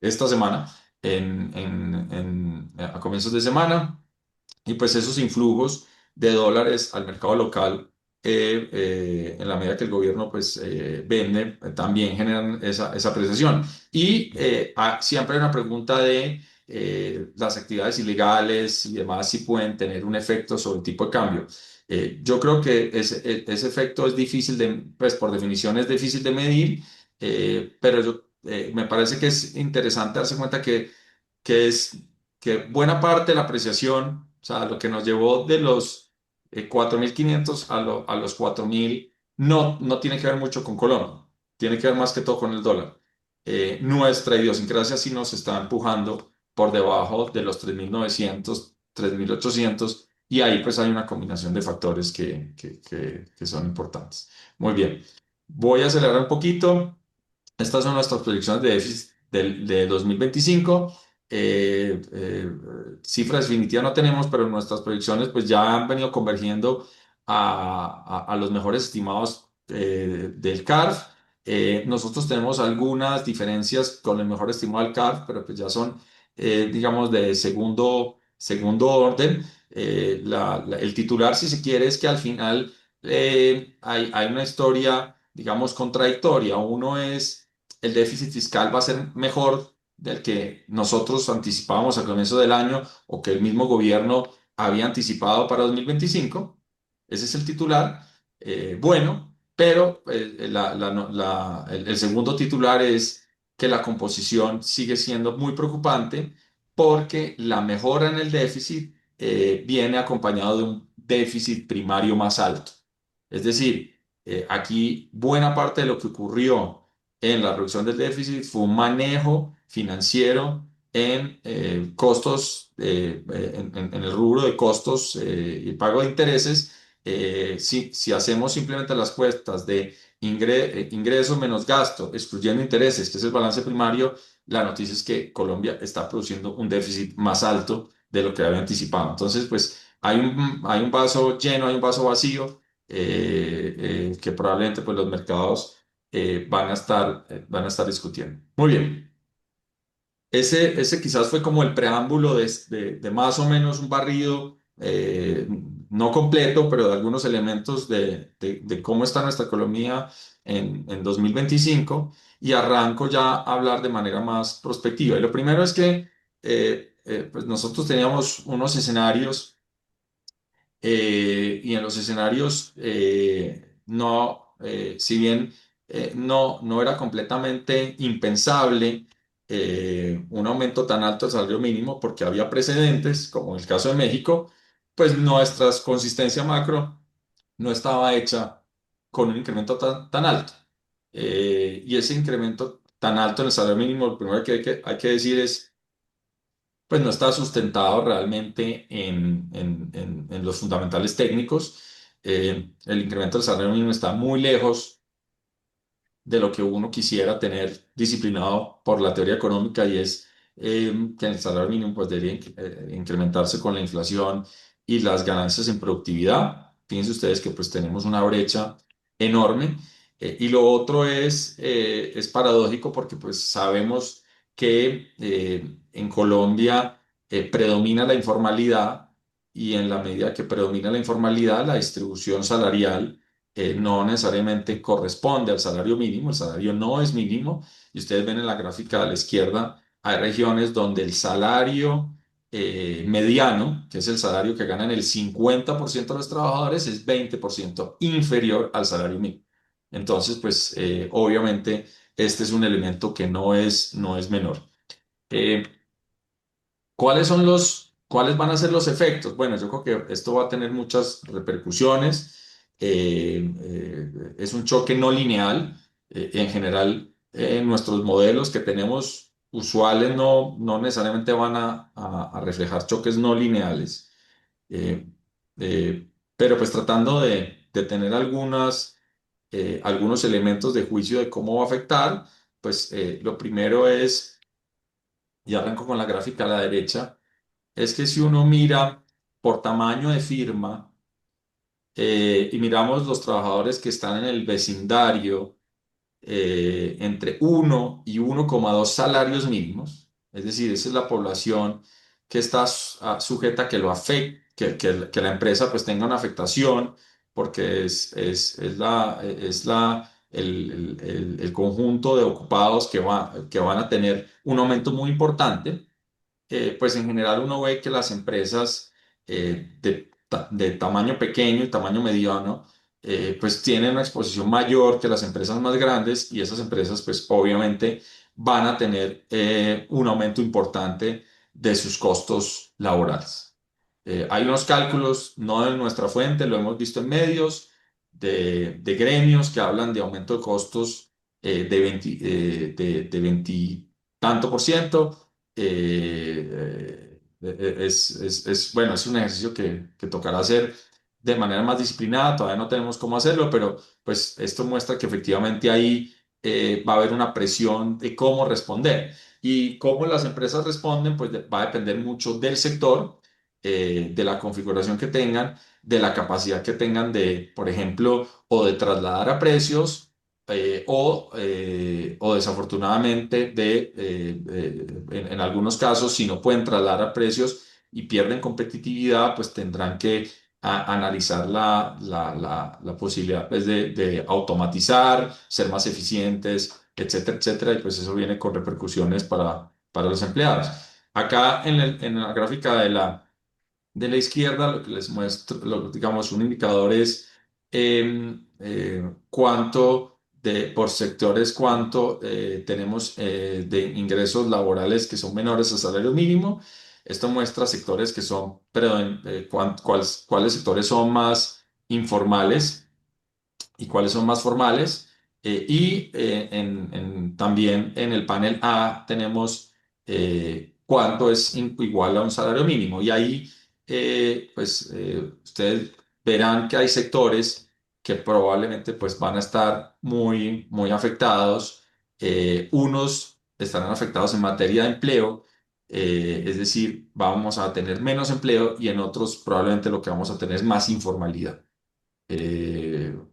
esta semana, a comienzos de semana. Y pues esos influjos de dólares al mercado local, en la medida que el gobierno vende, también generan esa apreciación. Y siempre hay una pregunta de las actividades ilegales y demás, si pueden tener un efecto sobre el tipo de cambio. Yo creo que ese efecto es difícil pues por definición es difícil de medir, pero me parece que es interesante darse cuenta que es que buena parte de la apreciación, o sea, lo que nos llevó de los 4.500 a los 4.000, no tiene que ver mucho con Colombia, tiene que ver más que todo con el dólar. Nuestra idiosincrasia sí nos está empujando por debajo de los 3.900, 3.800, y ahí pues hay una combinación de factores que son importantes. Muy bien, voy a acelerar un poquito. Estas son nuestras proyecciones de déficit de 2025. Cifras definitivas no tenemos, pero nuestras proyecciones pues ya han venido convergiendo a los mejores estimados del CARF. Nosotros tenemos algunas diferencias con el mejor estimado del CARF, pero pues ya son, digamos, de segundo orden. El titular, si se quiere, es que al final hay una historia, digamos, contradictoria. Uno es el déficit fiscal va a ser mejor del que nosotros anticipábamos al comienzo del año o que el mismo gobierno había anticipado para 2025. Ese es el titular. Bueno, pero el segundo titular es que la composición sigue siendo muy preocupante porque la mejora en el déficit viene acompañado de un déficit primario más alto. Es decir, aquí buena parte de lo que ocurrió en la reducción del déficit fue un manejo financiero en costos, en el rubro de costos y pago de intereses. Si hacemos simplemente las cuentas de ingreso menos gasto, excluyendo intereses, que es el balance primario, la noticia es que Colombia está produciendo un déficit más alto de lo que había anticipado. Entonces, pues hay un vaso lleno, hay un vaso vacío, que probablemente pues, los mercados van a estar discutiendo. Muy bien. Ese quizás fue como el preámbulo de más o menos un barrido, no completo, pero de algunos elementos de cómo está nuestra economía en 2025 y arranco ya a hablar de manera más prospectiva. Y lo primero es que pues nosotros teníamos unos escenarios y en los escenarios no, si bien no era completamente impensable un aumento tan alto del salario mínimo porque había precedentes, como en el caso de México, pues nuestra consistencia macro no estaba hecha con un incremento tan alto. Y ese incremento tan alto en el salario mínimo, lo primero que hay que decir es pues no está sustentado realmente en los fundamentales técnicos. El incremento del salario mínimo está muy lejos de lo que uno quisiera tener disciplinado por la teoría económica y es que el salario mínimo pues debería incrementarse con la inflación y las ganancias en productividad. Fíjense ustedes que pues tenemos una brecha enorme. Y lo otro es paradójico porque pues sabemos que en Colombia predomina la informalidad y en la medida que predomina la informalidad, la distribución salarial no necesariamente corresponde al salario mínimo, el salario no es mínimo, y ustedes ven en la gráfica a la izquierda, hay regiones donde el salario mediano, que es el salario que ganan el 50% de los trabajadores, es 20% inferior al salario mínimo. Entonces, pues obviamente este es un elemento que no es menor. Eh, ¿Cuáles van a ser los efectos? Bueno, yo creo que esto va a tener muchas repercusiones. Es un choque no lineal. En general, nuestros modelos que tenemos usuales no necesariamente van a reflejar choques no lineales. Eh, pero pues tratando de tener algunos elementos de juicio de cómo va a afectar, pues lo primero es, y arranco con la gráfica a la derecha, es que si uno mira por tamaño de firma y miramos los trabajadores que están en el vecindario entre 1 y 1,2 salarios mínimos, es decir, esa es la población que está sujeta a que lo afecte, que la empresa pues tenga una afectación, porque es el conjunto de ocupados que van a tener un aumento muy importante. Pues en general uno ve que las empresas de tamaño pequeño y tamaño mediano, pues tienen una exposición mayor que las empresas más grandes y esas empresas pues obviamente van a tener un aumento importante de sus costos laborales. Hay unos cálculos, no de nuestra fuente, lo hemos visto en medios, de gremios que hablan de aumento de costos de 20 tanto por ciento. Bueno, es un ejercicio que tocará hacer de manera más disciplinada, todavía no tenemos cómo hacerlo, pero pues esto muestra que efectivamente ahí va a haber una presión de cómo responder. Y cómo las empresas responden, pues va a depender mucho del sector, de la configuración que tengan, de la capacidad que tengan de, por ejemplo, o de trasladar a precios o desafortunadamente en algunos casos, si no pueden trasladar a precios y pierden competitividad, pues tendrán que analizar la posibilidad pues, de automatizar, ser más eficientes, etcétera, etcétera, y pues eso viene con repercusiones para los empleados. Acá en la gráfica de la izquierda, lo que les muestro, digamos, un indicador es cuánto por sectores, cuánto tenemos de ingresos laborales que son menores al salario mínimo. Esto muestra sectores que son, perdón, cuáles sectores son más informales y cuáles son más formales. También en el panel A tenemos cuánto es igual a un salario mínimo. Y ahí, ustedes verán que hay sectores que probablemente pues, van a estar muy, muy afectados. Unos estarán afectados en materia de empleo. Es decir, vamos a tener menos empleo y en otros probablemente lo que vamos a tener es más informalidad.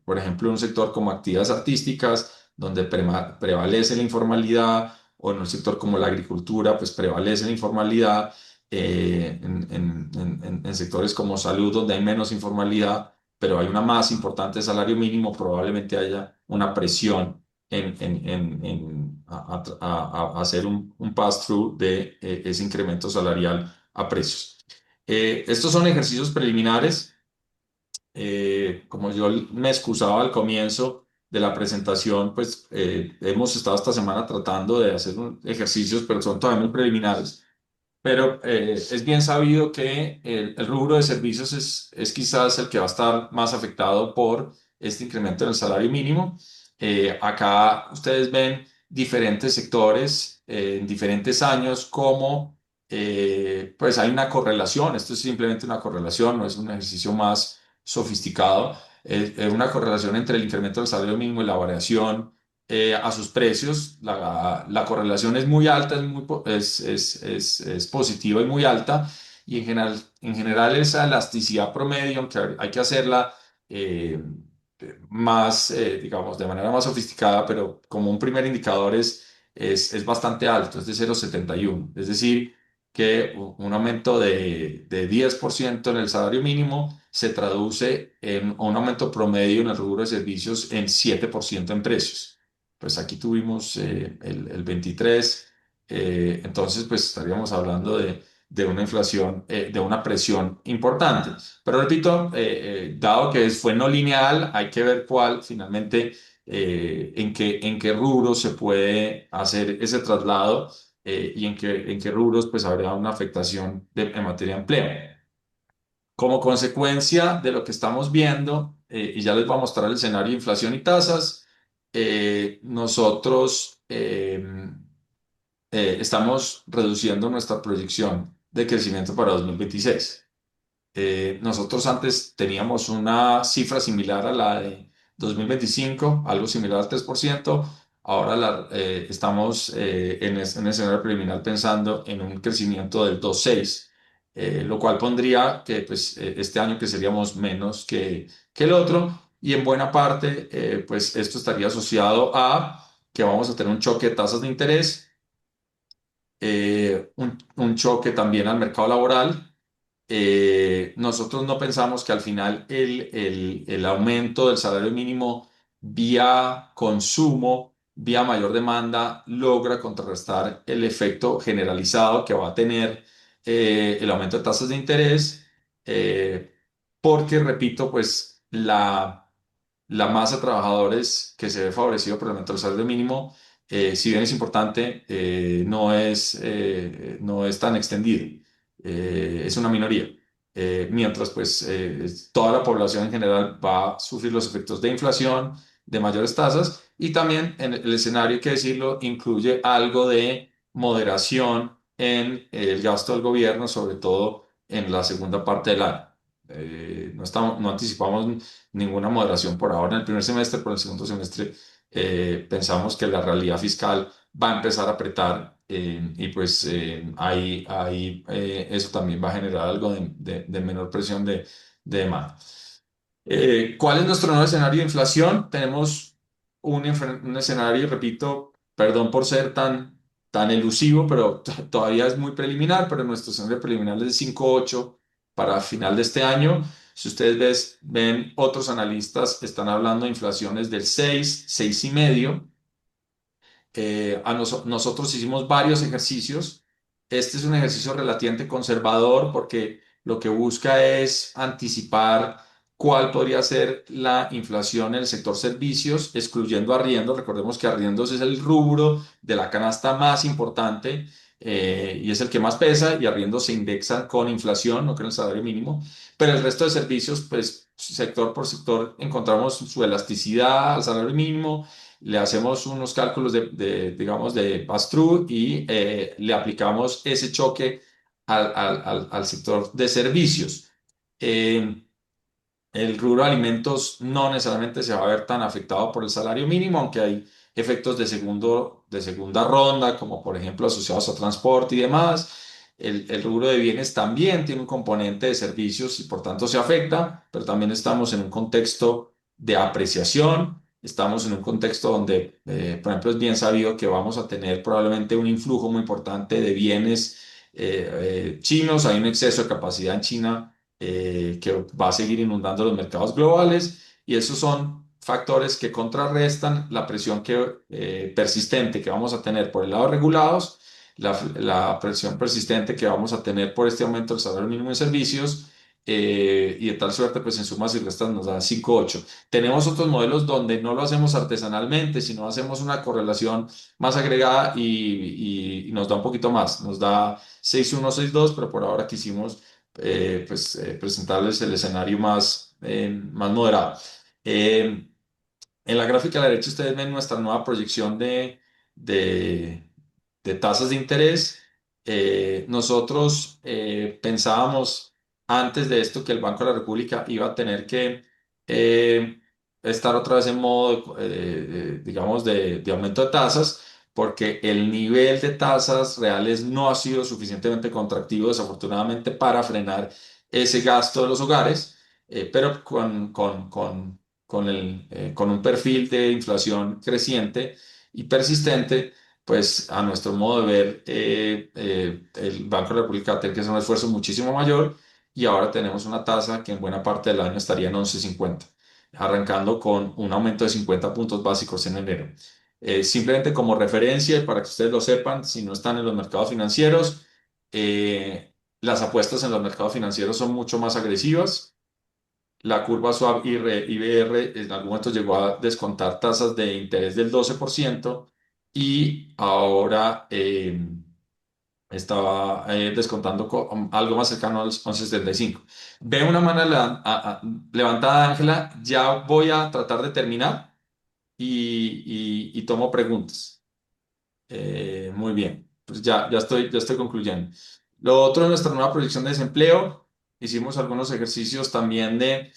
Por ejemplo, en un sector como actividades artísticas, donde prevalece la informalidad, o en un sector como la agricultura, pues prevalece la informalidad. En sectores como salud, donde hay menos informalidad, pero hay una más importante salario mínimo, probablemente haya una presión a hacer un pass-through de ese incremento salarial a precios. Estos son ejercicios preliminares. Como yo me excusaba al comienzo de la presentación, pues hemos estado esta semana tratando de hacer ejercicios, pero son todavía muy preliminares. Pero es bien sabido que el rubro de servicios es quizás el que va a estar más afectado por este incremento en el salario mínimo. Acá ustedes ven diferentes sectores en diferentes años, como pues hay una correlación. Esto es simplemente una correlación, no es un ejercicio más sofisticado. Es una correlación entre el incremento del salario mínimo y la variación a sus precios. La correlación es muy alta, es positiva y muy alta. Y en general esa elasticidad promedio, aunque hay que hacerla eh, más, digamos, de manera más sofisticada, pero como un primer indicador es bastante alto, es de 0,71. Es decir, que un aumento de 10% en el salario mínimo se traduce en un aumento promedio en el rubro de servicios en 7% en precios. Pues aquí tuvimos el 23, entonces pues estaríamos hablando de una inflación, de una presión importante. Pero repito, dado que fue no lineal, hay que ver cuál finalmente, en qué rubro se puede hacer ese traslado y en qué rubros pues habrá una afectación en materia de empleo. Como consecuencia de lo que estamos viendo, y ya les voy a mostrar el escenario de inflación y tasas, nosotros estamos reduciendo nuestra proyección de crecimiento para 2026. Nosotros antes teníamos una cifra similar a la de 2025, algo similar al 3%. Ahora estamos en escenario preliminar pensando en un crecimiento del 2,6, lo cual pondría que pues, este año creceríamos menos que el otro. Y en buena parte, pues esto estaría asociado a que vamos a tener un choque de tasas de interés, un choque también al mercado laboral. Nosotros no pensamos que al final el aumento del salario mínimo vía consumo, vía mayor demanda, logra contrarrestar el efecto generalizado que va a tener el aumento de tasas de interés, eh, porque, repito, pues la masa de trabajadores que se ve favorecido por el aumento del salario mínimo, si bien es importante, no es tan extendido. Es una minoría. Mientras pues toda la población en general va a sufrir los efectos de inflación, de mayores tasas, y también en el escenario, hay que decirlo, incluye algo de moderación en el gasto del gobierno, sobre todo en la segunda parte del año. No anticipamos ninguna moderación por ahora en el primer semestre, pero en el segundo semestre pensamos que la realidad fiscal va a empezar a apretar, y pues eso también va a generar algo de menor presión de demanda. ¿Cuál es nuestro nuevo escenario de inflación? Tenemos un escenario, repito, perdón por ser tan elusivo, pero todavía es muy preliminar, pero nuestro escenario preliminar es de 5,8 para final de este año. Si ustedes ven, otros analistas están hablando de inflaciones del 6, 6,5. nosotros hicimos varios ejercicios. Este es un ejercicio relativamente conservador porque lo que busca es anticipar cuál podría ser la inflación en el sector servicios, excluyendo arriendos. Recordemos que arriendos es el rubro de la canasta más importante y es el que más pesa, y arriendos se indexan con inflación, no con el salario mínimo. Pero el resto de servicios, pues sector por sector, encontramos su elasticidad al salario mínimo, le hacemos unos cálculos digamos, de pass-through y le aplicamos ese choque al sector de servicios. Eh, el rubro de alimentos no necesariamente se va a ver tan afectado por el salario mínimo, aunque hay efectos de segunda ronda, como por ejemplo asociados a transporte y demás. El rubro de bienes también tiene un componente de servicios y por tanto se afecta, pero también estamos en un contexto de apreciación. Estamos en un contexto donde, por ejemplo, es bien sabido que vamos a tener probablemente un influjo muy importante de bienes chinos. Hay un exceso de capacidad en China que va a seguir inundando los mercados globales, y esos son factores que contrarrestan la presión persistente que vamos a tener por el lado de regulados, la presión persistente que vamos a tener por este aumento del salario mínimo de servicios, y de tal suerte, pues en sumas y restas nos da 5,8. Tenemos otros modelos donde no lo hacemos artesanalmente, sino hacemos una correlación más agregada y nos da un poquito más, nos da 6,1, 6,2, pero por ahora quisimos presentarles el escenario más moderado. Eh, en la gráfica a la derecha ustedes ven nuestra nueva proyección de, de tasas de interés. Nosotros pensábamos antes de esto que el Banco de la República iba a tener que eh, estar otra vez en modo, digamos, de aumento de tasas, porque el nivel de tasas reales no ha sido suficientemente contractivo, desafortunadamente, para frenar ese gasto de los hogares, pero con un perfil de inflación creciente y persistente, pues a nuestro modo de ver, el Banco de la República tiene que hacer un esfuerzo muchísimo mayor, y ahora tenemos una tasa que en buena parte del año estaría en 11,50, arrancando con un aumento de 50 puntos básicos en enero. Simplemente como referencia y para que ustedes lo sepan, si no están en los mercados financieros, las apuestas en los mercados financieros son mucho más agresivas. La curva swap IBR en algún momento llegó a descontar tasas de interés del 12%, y ahora estaba descontando algo más cercano al 11,75. Ve una mano levantada, Ángela. Ya voy a tratar de terminar y tomo preguntas. Muy bien, pues ya estoy concluyendo. Lo otro, de nuestra nueva proyección de desempleo, hicimos algunos ejercicios también de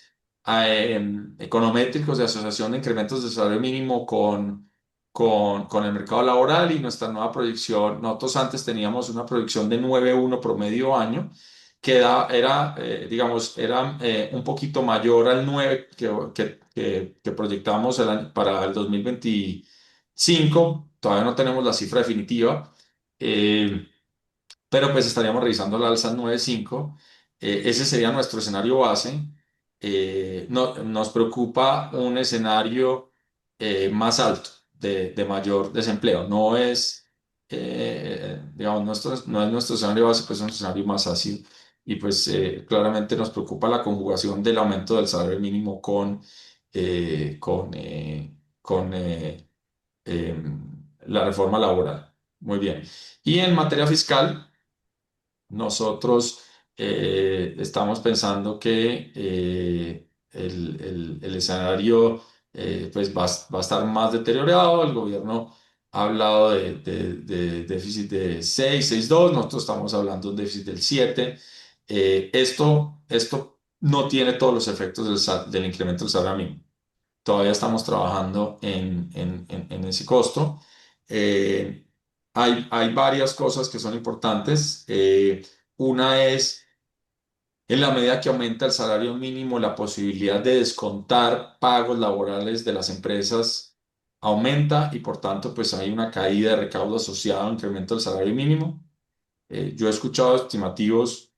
econométricos de asociación de incrementos de salario mínimo con el mercado laboral, y nuestra nueva proyección. Nosotros antes teníamos una proyección de 9,1 promedio año, que digamos, era un poquito mayor al 9 que proyectamos para el 2025. Todavía no tenemos la cifra definitiva, eh, pero pues estaríamos revisando la alza al 9,5. Ese sería nuestro escenario base. Nos preocupa un escenario más alto de mayor desempleo. No es, digamos, no es nuestro escenario base, pues es un escenario más ácido. Y pues claramente nos preocupa la conjugación del aumento del salario mínimo con la reforma laboral. Muy bien. Y en materia fiscal, nosotros estamos pensando que el escenario pues va a estar más deteriorado. El gobierno ha hablado de déficit de 6,2. Nosotros estamos hablando de un déficit del 7. Esto no tiene todos los efectos del incremento del salario mínimo. Todavía estamos trabajando en ese costo. Eh, hay varias cosas que son importantes. Una es, en la medida que aumenta el salario mínimo, la posibilidad de descontar pagos laborales de las empresas aumenta, y por tanto, pues hay una caída de recaudo asociada al incremento del salario mínimo. Yo he escuchado estimativos,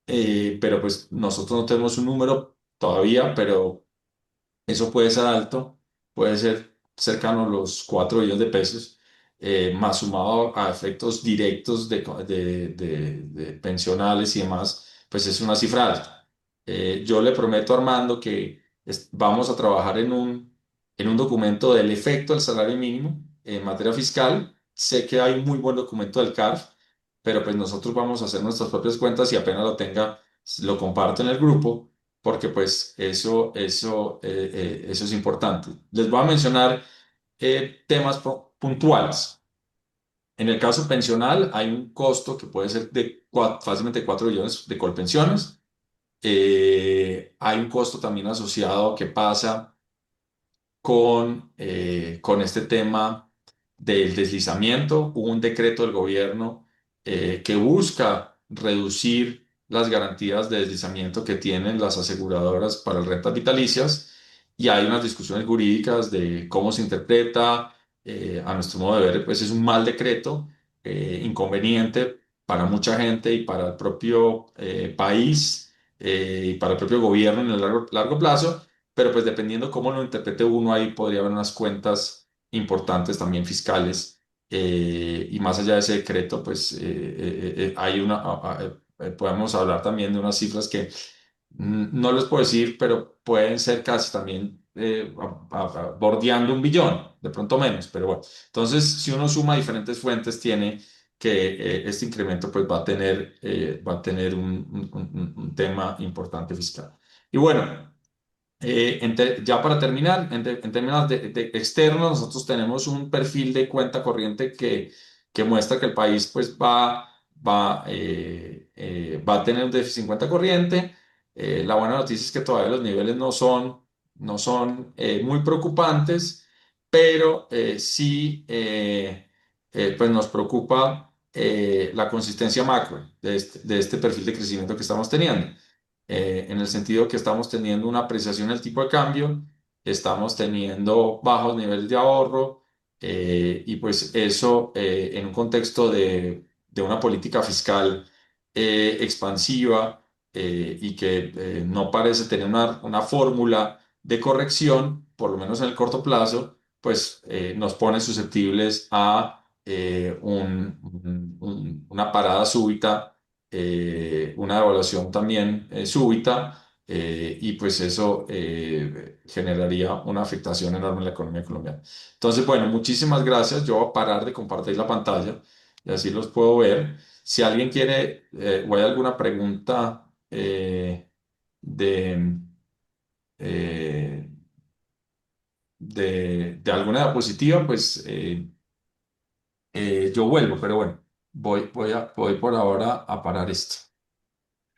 pero pues nosotros no tenemos un número todavía, pero eso puede ser alto, puede ser cercano a los 4 billones de pesos, más sumado a efectos directos de pensionales y demás, pues es una cifra alta. Yo le prometo a Armando que vamos a trabajar en un documento del efecto del salario mínimo en materia fiscal. Sé que hay un muy buen documento del CARF, pero pues nosotros vamos a hacer nuestras propias cuentas y apenas lo tenga, lo comparto en el grupo, porque pues eso es importante. Les voy a mencionar temas puntuales. En el caso pensional hay un costo que puede ser de fácilmente 4 billones de Colpensiones. Hay un costo también asociado que pasa con este tema del deslizamiento. Hubo un decreto del gobierno que busca reducir las garantías de deslizamiento que tienen las aseguradoras para las rentas vitalicias y hay unas discusiones jurídicas de cómo se interpreta. A nuestro modo de ver, pues es un mal decreto, inconveniente para mucha gente y para el propio país y para el propio gobierno en el largo plazo, pero pues dependiendo cómo lo interprete uno, ahí podría haber unas cuentas importantes también fiscales. Y más allá de ese decreto, pues hay podemos hablar también de unas cifras que no les puedo decir, pero pueden ser casi también bordeando un billón, de pronto menos, pero bueno. Entonces, si uno suma diferentes fuentes, tiene que este incremento pues va a tener un tema importante fiscal. Y bueno. Ya para terminar, en términos de externos, nosotros tenemos un perfil de cuenta corriente que muestra que el país pues va a tener un déficit en cuenta corriente. La buena noticia es que todavía los niveles no son muy preocupantes, pero sí pues nos preocupa la consistencia macro de este perfil de crecimiento que estamos teniendo, en el sentido que estamos teniendo una apreciación del tipo de cambio, estamos teniendo bajos niveles de ahorro, y pues eso en un contexto de una política fiscal expansiva, y que no parece tener una fórmula de corrección, por lo menos en el corto plazo, pues nos pone susceptibles a una parada súbita, una devaluación también súbita, y pues eso generaría una afectación enorme en la economía colombiana. Entonces, bueno, muchísimas gracias. Yo voy a parar de compartir la pantalla y así los puedo ver. Si alguien quiere o hay alguna pregunta de, eh, de alguna diapositiva, pues yo vuelvo, pero bueno, voy por ahora a parar esto.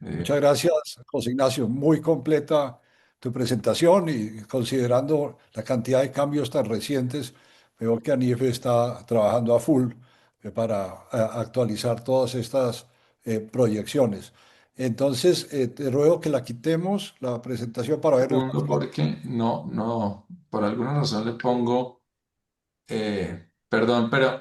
Eh, Muchas gracias, José Ignacio. Muy completa tu presentación y considerando la cantidad de cambios tan recientes, veo que ANIF está trabajando a full para actualizar todas estas proyecciones. Entonces, te ruego que la quitemos, la presentación, para vernos más Segundo, claro. porque no, por alguna razón le pongo, perdón, pero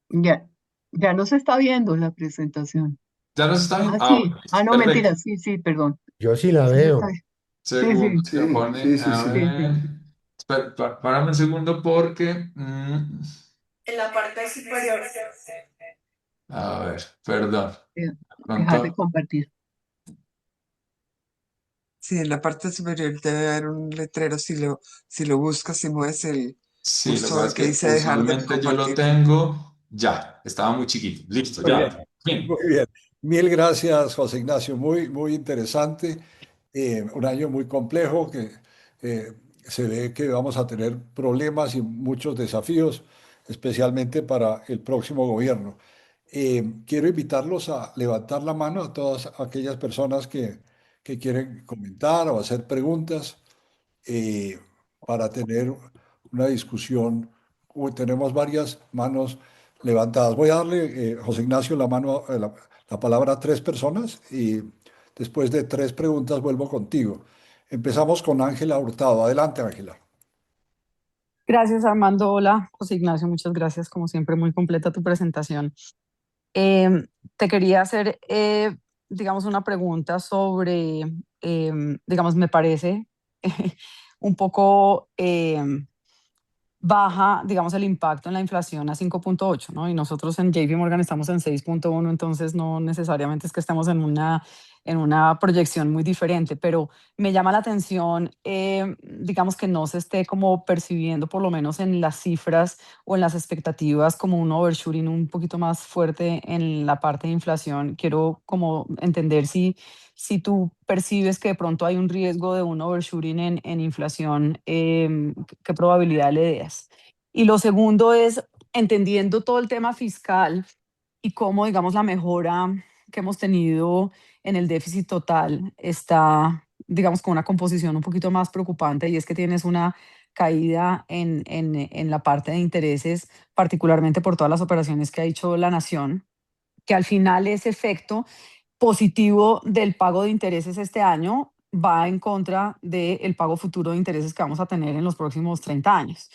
Ya, ya no se está viendo la presentación. ya nos está viendo. Ah, Ah, bueno, sí. Ah, listo, no, perfecto. mentira. Sí, sí, perdón. Yo sí la Sí se está veo. viendo. Sí, Segundo, sí, se pone, Sí, sí, a sí. sí, sí. ver, párame un segundo porque, En la parte superior. a ver, perdón. Eh, De Dejar de pronto, compartir. Sí, en la parte superior debe haber un letrero. Si lo buscas y mueves el sí, lo que pasa cursor es que que dice dejar de usualmente yo lo compartir. tengo, ya, estaba muy chiquito, listo, Muy ya, bien, muy bien. bien. Mil gracias, José Ignacio. Muy, muy interesante. Un año muy complejo que eh, se ve que vamos a tener problemas y muchos desafíos, especialmente para el próximo gobierno. Quiero invitarlos a levantar la mano a todas aquellas personas que quieren comentar o hacer preguntas eh, para tener una discusión. Uy, tenemos varias manos levantadas. Voy a darle, José Ignacio, la palabra a tres personas y después de tres preguntas vuelvo contigo. Empezamos con Ángela Hurtado. Adelante, Ángela. Gracias, Armando. Hola, José Ignacio, muchas gracias. Como siempre, muy completa tu presentación. Te quería hacer, digamos, una pregunta sobre, digamos, me parece un poco baja, digamos, el impacto en la inflación a 5.8, ¿no? Y nosotros en JP Morgan estamos en 6.1, entonces no necesariamente es que estemos en una proyección muy diferente, pero me llama la atención, digamos, que no se esté como percibiendo, por lo menos en las cifras o en las expectativas, como un overshooting un poquito más fuerte en la parte de inflación. Quiero como entender si tú percibes que de pronto hay un riesgo de un overshooting en inflación, ¿qué probabilidad le das? Y lo segundo es, entendiendo todo el tema fiscal y cómo, digamos, la mejora que hemos tenido en el déficit total está, digamos, con una composición un poquito más preocupante, y es que tienes una caída en la parte de intereses, particularmente por todas las operaciones que ha hecho la nación, que al final ese efecto positivo del pago de intereses este año va en contra del pago futuro de intereses que vamos a tener en los próximos 30 años.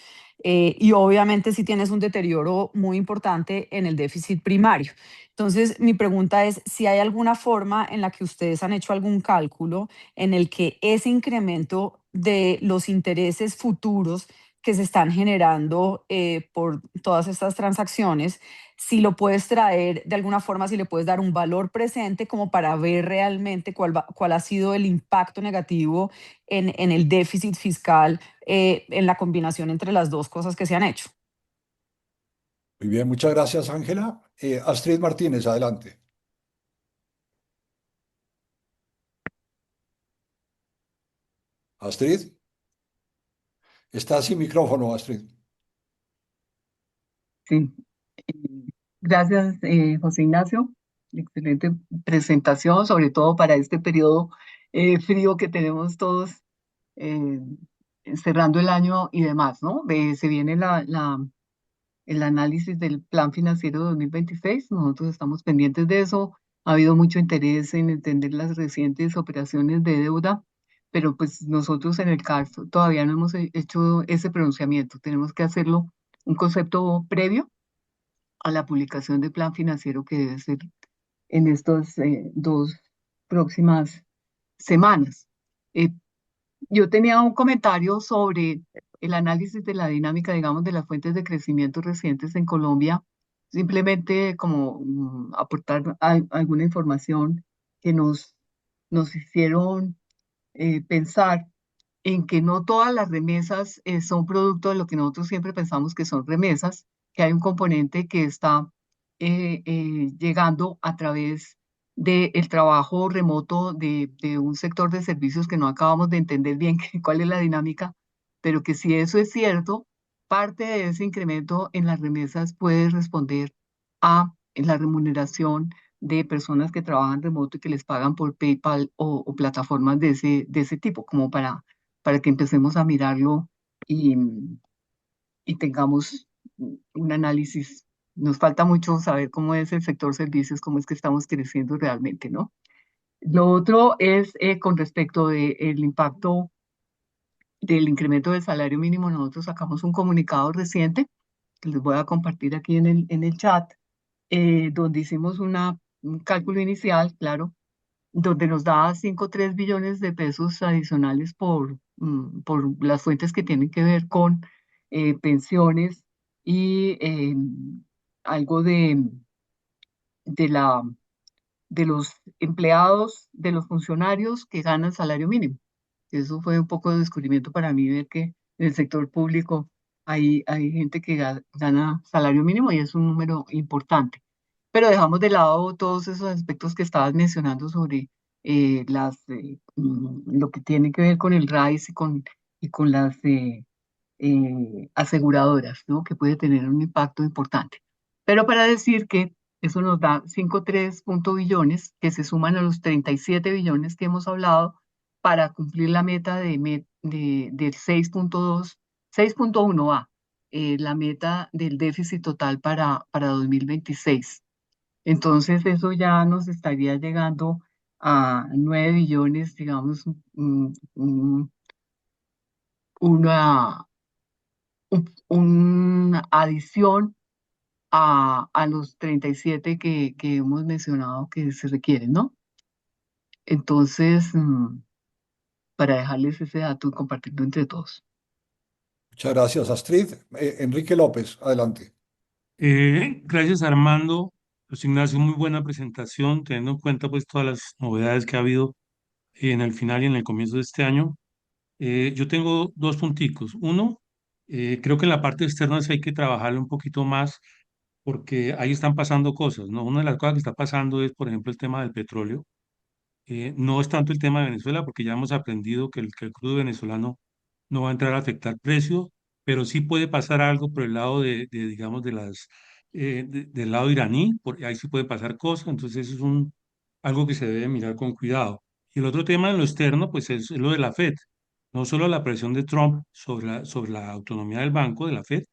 Y obviamente si tienes un deterioro muy importante en el déficit primario. Entonces, mi pregunta es si hay alguna forma en la que ustedes han hecho algún cálculo en el que ese incremento de los intereses futuros que se están generando por todas estas transacciones, si lo puedes traer de alguna forma, si le puedes dar un valor presente como para ver realmente cuál ha sido el impacto negativo en el déficit fiscal, en la combinación entre las dos cosas que se han hecho. Muy bien, muchas gracias, Ángela. Astrid Martínez, adelante. Astrid, estás sin micrófono, Astrid. Sí. Eh, Gracias, José Ignacio. Excelente presentación, sobre todo para este periodo frío que tenemos todos eh, cerrando el año y demás, ¿no? Se viene el análisis del Plan Financiero 2026. Nosotros estamos pendientes de eso. Ha habido mucho interés en entender las recientes operaciones de deuda, pero pues nosotros en el caso todavía no hemos hecho ese pronunciamiento. Tenemos que hacerlo un concepto previo a la publicación del plan financiero que debe ser en estas dos próximas semanas. Eh, yo tenía un comentario sobre el análisis de la dinámica, digamos, de las fuentes de crecimiento recientes en Colombia, simplemente como aportar alguna información que nos hicieron pensar en que no todas las remesas son producto de lo que nosotros siempre pensamos que son remesas, que hay un componente que está llegando a través del trabajo remoto de un sector de servicios que no acabamos de entender bien cuál es la dinámica, pero que si eso es cierto, parte de ese incremento en las remesas puede responder a la remuneración de personas que trabajan remoto y que les pagan por PayPal o plataformas de ese tipo, como para que empecemos a mirarlo y, y tengamos un análisis. Nos falta mucho saber cómo es el sector servicios, cómo es que estamos creciendo realmente, ¿no? Lo otro es con respecto del impacto del incremento del salario mínimo. Nosotros sacamos un comunicado reciente que les voy a compartir aquí en el chat, donde hicimos un cálculo inicial, claro, donde nos da 5,3 billones de pesos adicionales por las fuentes que tienen que ver con pensiones y algo de, la, de los empleados, de los funcionarios que ganan salario mínimo. Eso fue un poco de descubrimiento para mí, ver que en el sector público hay gente que gana salario mínimo y es un número importante. Pero dejamos de lado todos esos aspectos que estabas mencionando sobre lo que tiene que ver con el RAIS y con las aseguradoras, ¿no? Que puede tener un impacto importante. Pero para decir que eso nos da 5,3 billones que se suman a los 37 billones que hemos hablado para cumplir la meta del 6,2, 6,1 la meta del déficit total para 2026. Entonces eso ya nos estaría llegando a 9 billones, digamos, una, una adición a los 37 que hemos mencionado que se requieren, ¿no? Entonces, para dejarles ese dato y compartirlo entre todos. Muchas gracias, Astrid. Enrique López, adelante. Gracias, Armando. Pues Ignacio, muy buena presentación, teniendo en cuenta pues todas las novedades que ha habido en el final y en el comienzo de este año. Yo tengo dos punticos. Uno, creo que en la parte externa sí hay que trabajarlo un poquito más porque ahí están pasando cosas, ¿no? Una de las cosas que está pasando es, por ejemplo, el tema del petróleo. No es tanto el tema de Venezuela, porque ya hemos aprendido que el crudo venezolano no va a entrar a afectar precio, pero sí puede pasar algo por el lado digamos, del lado iraní, porque ahí sí pueden pasar cosas, entonces eso es algo que se debe mirar con cuidado. Y el otro tema en lo externo, pues es lo de la Fed, no solo la presión de Trump sobre la autonomía del banco, de la Fed,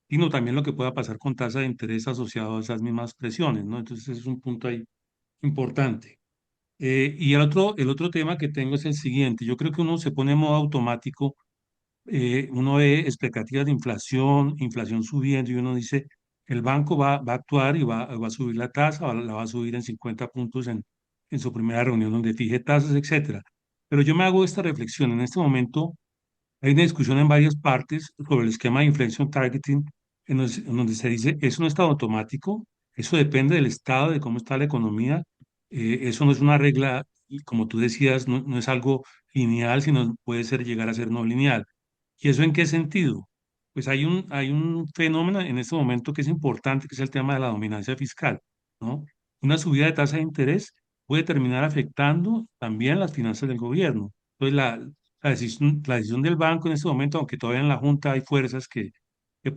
sino también lo que pueda pasar con tasa de interés asociado a esas mismas presiones, ¿no? Entonces ese es un punto ahí importante. Y el otro tema que tengo es el siguiente. Yo creo que uno se pone en modo automático, uno ve expectativas de inflación, inflación subiendo y uno dice, el banco va a actuar y va a subir la tasa, la va a subir en 50 puntos en su primera reunión donde fije tasas, etcétera. Pero yo me hago esta reflexión. En este momento hay una discusión en varias partes sobre el esquema de inflation targeting, en donde se dice, eso no está automático, eso depende del estado, de cómo está la economía, eso no es una regla, y como tú decías, no es algo lineal, sino puede llegar a ser no lineal. ¿Y eso en qué sentido? Pues hay un fenómeno en este momento que es importante, que es el tema de la dominancia fiscal, ¿no? Una subida de tasa de interés puede terminar afectando también las finanzas del gobierno. Entonces, la decisión del banco en este momento, aunque todavía en la Junta hay fuerzas que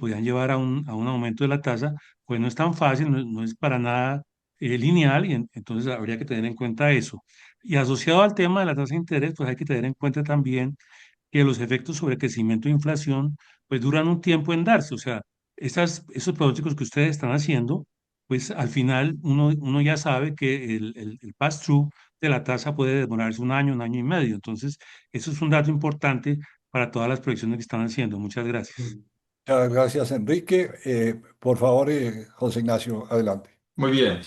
podían llevar a un aumento de la tasa, pues no es tan fácil, no es para nada lineal y entonces habría que tener en cuenta eso. Y asociado al tema de la tasa de interés, pues hay que tener en cuenta también que los efectos sobre crecimiento e inflación pues duran un tiempo en darse. O sea, esos pronósticos que ustedes están haciendo, pues al final uno ya sabe que el pass-through de la tasa puede demorarse un año y medio. Entonces, eso es un dato importante para todas las proyecciones que están haciendo. Muchas gracias. Muchas gracias, Enrique. Por favor, José Ignacio, adelante. Muy bien.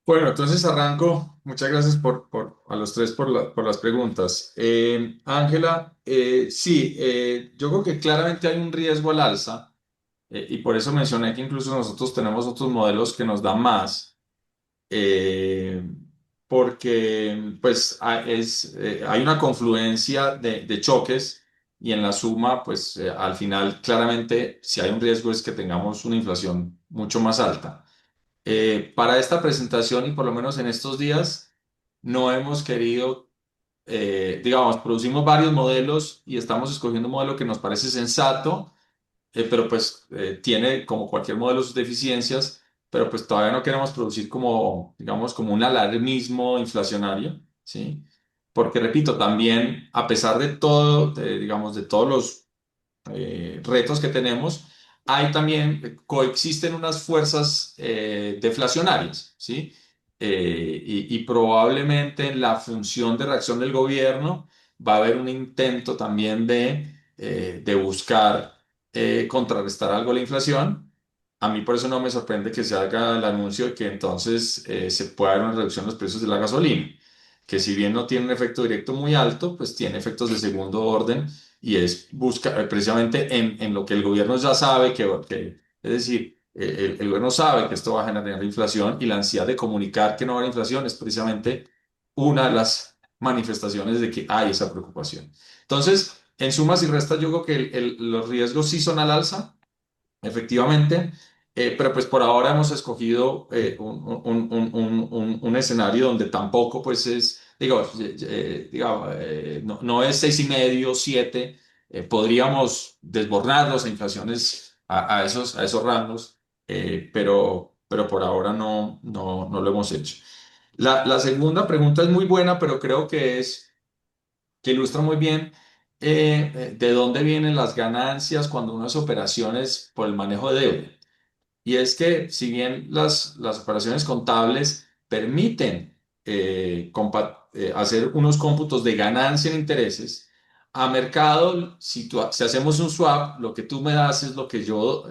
Bueno, entonces arranco. Muchas gracias a los tres por las preguntas. Ángela, sí, yo creo que claramente hay un riesgo al alza, y por eso mencioné que incluso nosotros tenemos otros modelos que nos dan más, eh, porque pues hay una confluencia de choques y en la suma, pues al final claramente si hay un riesgo es que tengamos una inflación mucho más alta. Para esta presentación y por lo menos en estos días, no hemos querido, digamos, producimos varios modelos y estamos escogiendo un modelo que nos parece sensato, pero pues tiene como cualquier modelo sus deficiencias, pero pues todavía no queremos producir como, digamos, como un alarmismo inflacionario, ¿sí? Porque repito, también a pesar de todo, digamos, de todos los retos que tenemos, hay también, coexisten unas fuerzas deflacionarias, ¿sí? Y probablemente en la función de reacción del gobierno va a haber un intento también de buscar contrarrestar algo la inflación. A mí por eso no me sorprende que se haga el anuncio de que entonces se pueda dar una reducción en los precios de la gasolina, que si bien no tiene un efecto directo muy alto, pues tiene efectos de segundo orden y es buscar precisamente en lo que el gobierno ya sabe es decir, el gobierno sabe que esto va a generar inflación y la ansiedad de comunicar que no va a haber inflación es precisamente una de las manifestaciones de que hay esa preocupación. Entonces, en sumas y restas, yo creo que los riesgos sí son al alza, efectivamente, pero pues por ahora hemos escogido un escenario donde tampoco pues es, no es 6,5, 7, podríamos desbordarnos a inflaciones a esos rangos, pero por ahora no lo hemos hecho. La segunda pregunta es muy buena, pero creo que ilustra muy bien de dónde vienen las ganancias cuando uno hace operaciones por el manejo de deuda. Y es que si bien las operaciones contables permiten hacer unos cómputos de ganancia en intereses, a mercado, si hacemos un swap, lo que tú me das es lo que yo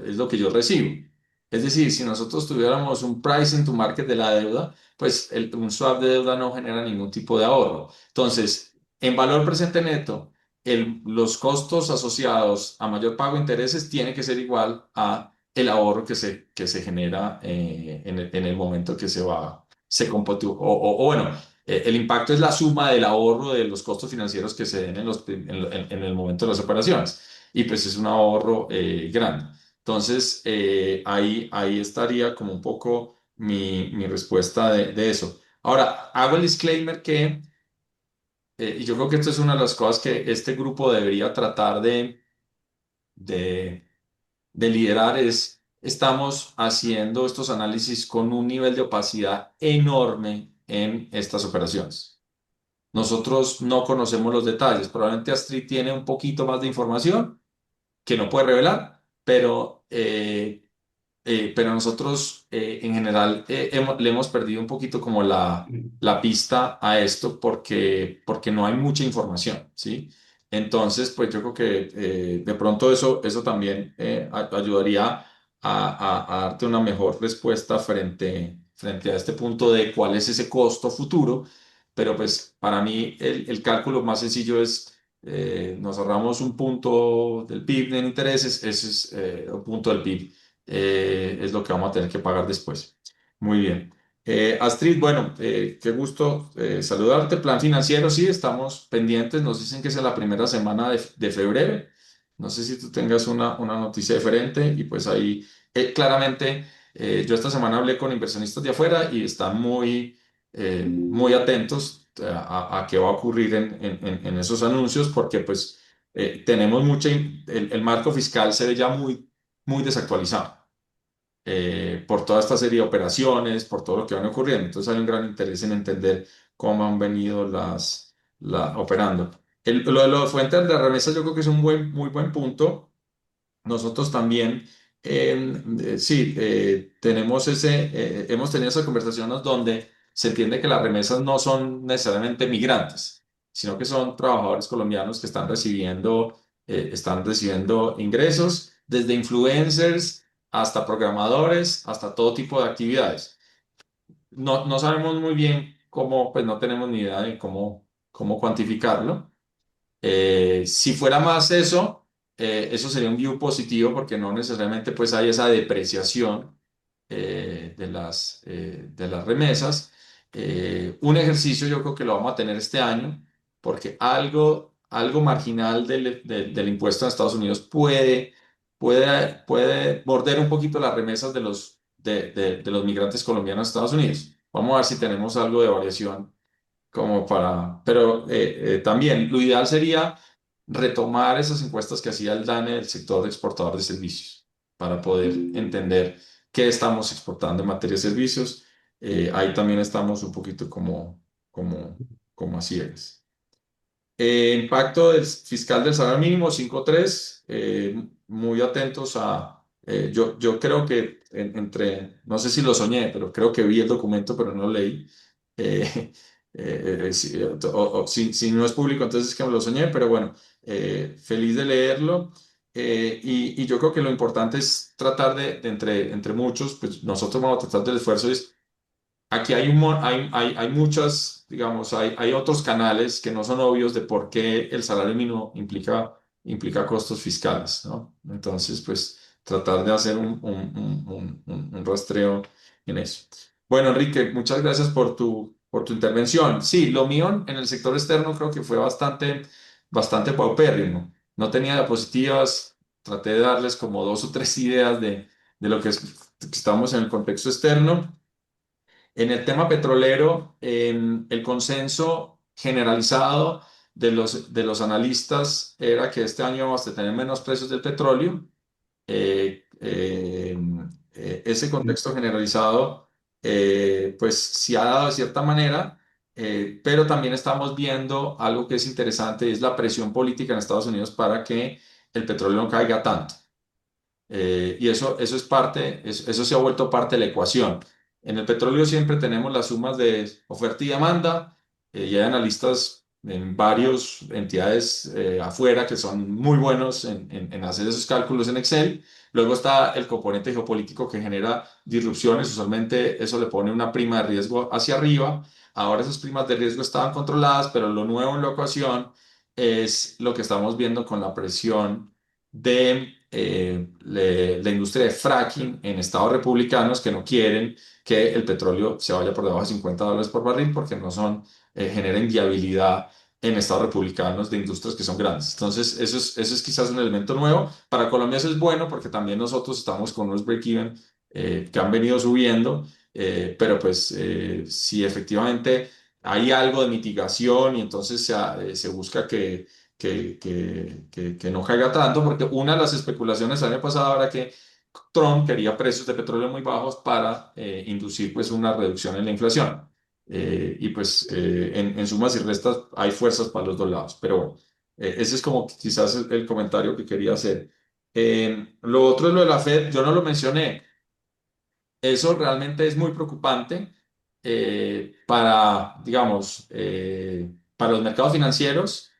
recibo. Es decir, si nosotros tuviéramos un price to market de la deuda, pues un swap de deuda no genera ningún tipo de ahorro. Entonces, en valor presente neto, los costos asociados a mayor pago de intereses tiene que ser igual a el ahorro que se genera en el momento que se compute, o bueno, el impacto es la suma del ahorro de los costos financieros que se den en el momento de las operaciones. Y pues es un ahorro grande. Entonces, ahí estaría como un poco mi respuesta de eso. Ahora, hago el disclaimer que, y yo creo que esto es una de las cosas que este grupo debería tratar de, de liderar, estamos haciendo estos análisis con un nivel de opacidad enorme en estas operaciones. Nosotros no conocemos los detalles. Probablemente Astrid tiene un poquito más de información que no puede revelar, pero nosotros en general le hemos perdido un poquito como la pista a esto porque no hay mucha información, ¿sí? Entonces, pues yo creo que de pronto eso también ayudaría a darte una mejor respuesta frente a este punto de cuál es ese costo futuro. Pero pues para mí el cálculo más sencillo es nos ahorramos un punto del PIB en intereses, ese es un punto del PIB, es lo que vamos a tener que pagar después. Muy bien. Astrid, bueno, qué gusto saludarte. Plan financiero, sí, estamos pendientes. Nos dicen que es la primera semana de febrero. No sé si tú tengas una noticia diferente y pues ahí claramente yo esta semana hablé con inversionistas de afuera y están muy atentos a qué va a ocurrir en esos anuncios porque pues tenemos el marco fiscal se ve ya muy desactualizado por toda esta serie de operaciones, por todo lo que van ocurriendo. Entonces hay un gran interés en entender cómo han venido operando. Lo de las fuentes de remesas yo creo que es un muy buen punto. Nosotros también, sí, hemos tenido esas conversaciones donde se entiende que las remesas no son necesariamente migrantes, sino que son trabajadores colombianos que están recibiendo ingresos desde influencers hasta programadores, hasta todo tipo de actividades. No sabemos muy bien cómo, pues no tenemos ni idea de cómo cuantificarlo. Si fuera más eso, eso sería un view positivo porque no necesariamente pues hay esa depreciación de las remesas. Un ejercicio yo creo que lo vamos a tener este año porque algo marginal del impuesto en Estados Unidos puede morder un poquito las remesas de los migrantes colombianos a Estados Unidos. Vamos a ver si tenemos algo de variación pero también lo ideal sería retomar esas encuestas que hacía el DANE del sector exportador de servicios para poder entender qué estamos exportando en materia de servicios. Ahí también estamos un poquito como, como a ciegas. Impacto fiscal del salario mínimo 5.3, muy atentos yo creo que no sé si lo soñé, pero creo que vi el documento, pero no lo leí. Eh, si no es público, entonces es que me lo soñé, pero bueno, feliz de leerlo. Y yo creo que lo importante es tratar entre muchos, pues nosotros vamos a tratar del esfuerzo. Aquí hay muchas, digamos, hay otros canales que no son obvios de por qué el salario mínimo implica costos fiscales, ¿no? Entonces, pues, tratar de hacer un rastreo en eso. Bueno, Enrique, muchas gracias por tu intervención. Sí, lo mío en el sector externo creo que fue bastante paupérrimo. No tenía diapositivas, traté de darles como dos o tres ideas de lo que que estamos en el contexto externo. En el tema petrolero, el consenso generalizado de los analistas era que este año vamos a tener menos precios del petróleo. Ese contexto generalizado, pues sí ha dado de cierta manera, pero también estamos viendo algo que es interesante y es la presión política en Estados Unidos para que el petróleo no caiga tanto. Y eso es eso se ha vuelto parte de la ecuación. En el petróleo siempre tenemos las sumas de oferta y demanda, y hay analistas en varias entidades afuera que son muy buenos en hacer esos cálculos en Excel. Luego está el componente geopolítico que genera disrupciones, usualmente eso le pone una prima de riesgo hacia arriba. Ahora esas primas de riesgo estaban controladas, pero lo nuevo en la ecuación es lo que estamos viendo con la presión de la industria de fracking en estados republicanos que no quieren que el petróleo se vaya por debajo de $50 por barril porque no son, generen viabilidad en estados republicanos de industrias que son grandes. Entonces, eso es quizás un elemento nuevo. Para Colombia eso es bueno porque también nosotros estamos con unos break-even que han venido subiendo, pero pues si efectivamente hay algo de mitigación y entonces se busca que no caiga tanto, porque una de las especulaciones el año pasado era que Trump quería precios de petróleo muy bajos para inducir pues una reducción en la inflación. Y pues en sumas y restas hay fuerzas para los dos lados, pero bueno, ese es como quizás el comentario que quería hacer. Lo otro es lo de la Fed, yo no lo mencioné. Eso realmente es muy preocupante digamos, para los mercados financieros.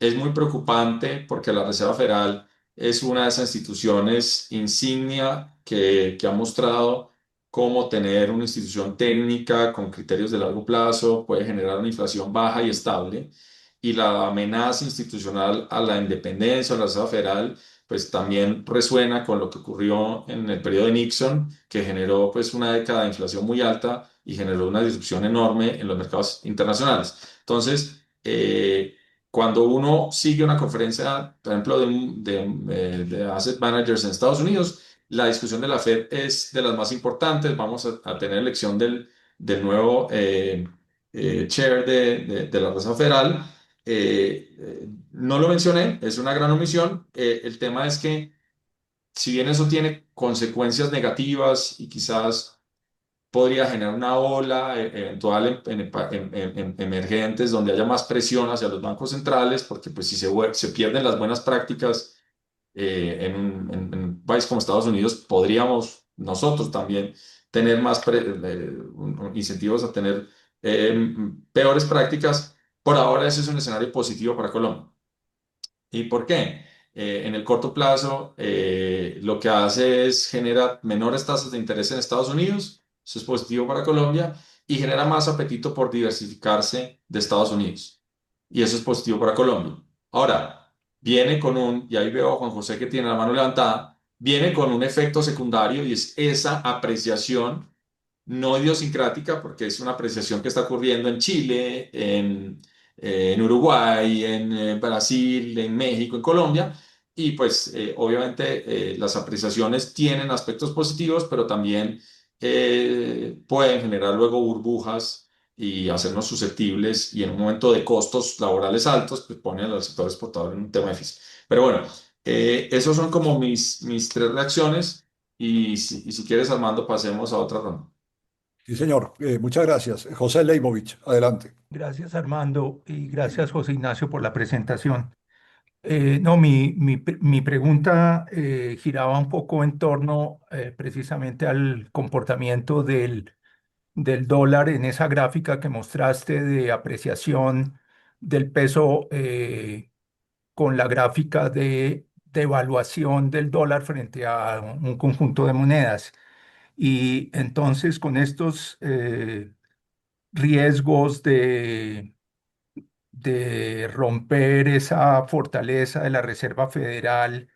Es muy preocupante porque la Reserva Federal es una de esas instituciones insignia que ha mostrado cómo tener una institución técnica con criterios de largo plazo puede generar una inflación baja y estable. Y la amenaza institucional a la independencia de la Reserva Federal pues también resuena con lo que ocurrió en el periodo de Nixon, que generó pues una década de inflación muy alta y generó una disrupción enorme en los mercados internacionales. Entonces, cuando uno sigue una conferencia, por ejemplo, de asset managers en Estados Unidos, la discusión de la Fed es de las más importantes. Vamos a tener elección del nuevo chair de la Reserva Federal. No lo mencioné, es una gran omisión. El tema es que si bien eso tiene consecuencias negativas y quizás podría generar una ola eventual en emergentes donde haya más presión hacia los bancos centrales, porque pues si se pierden las buenas prácticas en un país como Estados Unidos, podríamos nosotros también tener más incentivos a tener peores prácticas. Por ahora ese es un escenario positivo para Colombia. ¿Y por qué? En el corto plazo, lo que hace es generar menores tasas de interés en Estados Unidos, eso es positivo para Colombia, y genera más apetito por diversificarse de Estados Unidos, y eso es positivo para Colombia. Ahora, viene con y ahí veo a Juan José que tiene la mano levantada, viene con un efecto secundario y es esa apreciación no idiosincrática, porque es una apreciación que está ocurriendo en Chile, en Uruguay, en Brasil, en México, en Colombia. Y pues obviamente las apreciaciones tienen aspectos positivos, pero también pueden generar luego burbujas y hacernos susceptibles y en un momento de costos laborales altos, pues ponen al sector exportador en un tema difícil. Pero bueno, esos son como mis tres reacciones y si quieres, Armando, pasemos a otra ronda. Sí, señor. Muchas gracias. José Leibovich, adelante. Gracias, Armando, y gracias, José Ignacio, por la presentación. No, mi pregunta giraba un poco en torno precisamente al comportamiento del dólar en esa gráfica que mostraste de apreciación del peso con la gráfica de devaluación del dólar frente a un conjunto de monedas. Y entonces con estos riesgos de romper esa fortaleza de la Reserva Federal,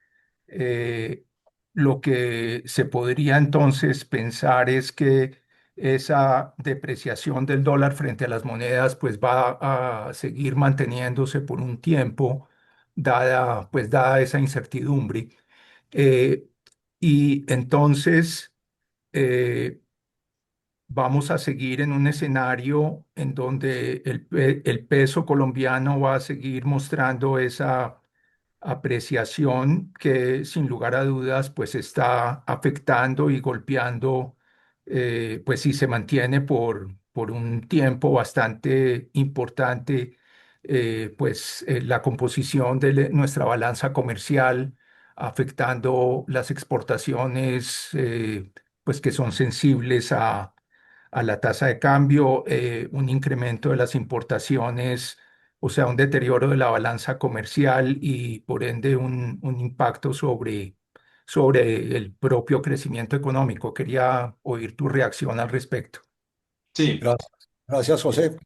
eh, lo que se podría entonces pensar es que esa depreciación del dólar frente a las monedas pues va a seguir manteniéndose por un tiempo, dada esa incertidumbre. Eh, y entonces eh, vamos a seguir en un escenario en donde el peso colombiano va a seguir mostrando esa apreciación que sin lugar a dudas pues está afectando y golpeando, pues si se mantiene por un tiempo bastante importante, pues la composición de nuestra balanza comercial, afectando las exportaciones, pues que son sensibles a la tasa de cambio, un incremento de las importaciones, o sea, un deterioro de la balanza comercial y por ende un impacto sobre el propio crecimiento económico. Quería oír tu reacción al respecto. Sí, Gracias. Gracias, José.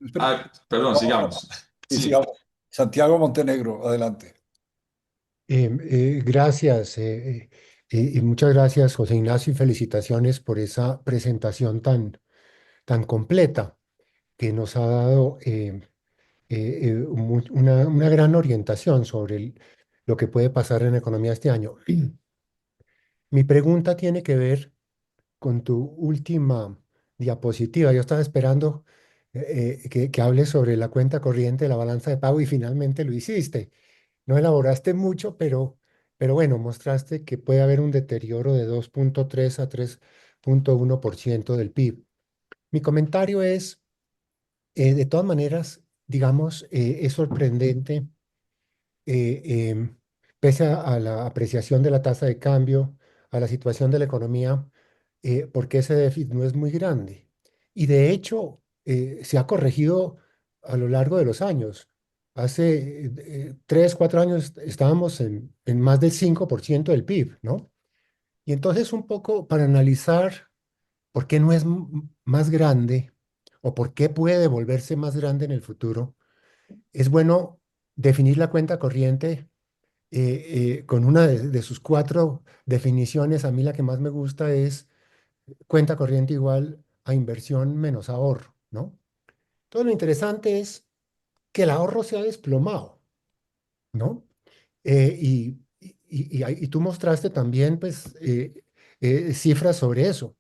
perdón, Vamos sigamos. y Sí. sigamos. Santiago Montenegro, adelante. Gracias y muchas gracias, José Ignacio, y felicitaciones por esa presentación tan completa que nos ha dado una gran orientación sobre lo que puede pasar en la economía este año. Mi pregunta tiene que ver con tu última diapositiva. Yo estaba esperando que hables sobre la cuenta corriente, la balanza de pago y finalmente lo hiciste. No elaboraste mucho, pero bueno, mostraste que puede haber un deterioro de 2,3 a 3,1% del PIB. Mi comentario es, de todas maneras, digamos, es sorprendente, em, pese a la apreciación de la tasa de cambio, a la situación de la economía, porque ese déficit no es muy grande. Y de hecho, se ha corregido a lo largo de los años. Hace 3, 4 años estábamos en más del 5% del PIB, ¿no? Y entonces un poco para analizar por qué no es más grande o por qué puede volverse más grande en el futuro, es bueno definir la cuenta corriente con una de sus 4 definiciones. A mí la que más me gusta es cuenta corriente igual a inversión menos ahorro, ¿no? Todo lo interesante es que el ahorro se ha desplomado, ¿no? Y tú mostraste también, pues, cifras sobre eso.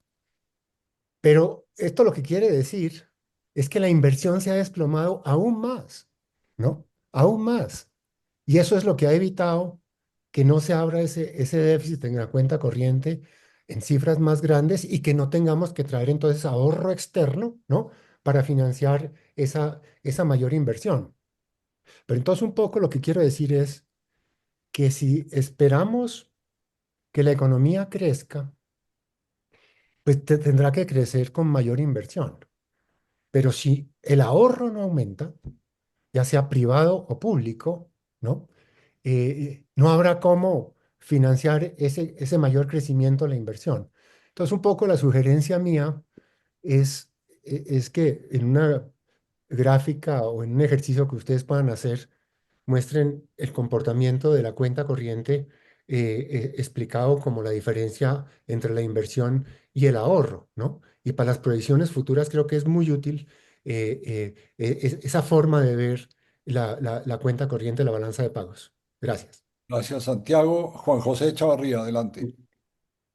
Pero esto lo que quiere decir es que la inversión se ha desplomado aún más, ¿no? Aún más. Y eso es lo que ha evitado que no se abra ese déficit en la cuenta corriente en cifras más grandes y que no tengamos que traer entonces ahorro externo, ¿no? Para financiar esa mayor inversión. Pero entonces un poco lo que quiero decir es que si esperamos que la economía crezca, pues tendrá que crecer con mayor inversión. Pero si el ahorro no aumenta, ya sea privado o público, ¿no? No habrá cómo financiar ese mayor crecimiento de la inversión. Entonces, un poco la sugerencia mía es que en una gráfica o en un ejercicio que ustedes puedan hacer, muestren el comportamiento de la cuenta corriente explicado como la diferencia entre la inversión y el ahorro, ¿no? Y para las proyecciones futuras creo que es muy útil esa forma de ver la cuenta corriente, la balanza de pagos. Gracias. Gracias, Santiago. Juan José Chavarría, adelante.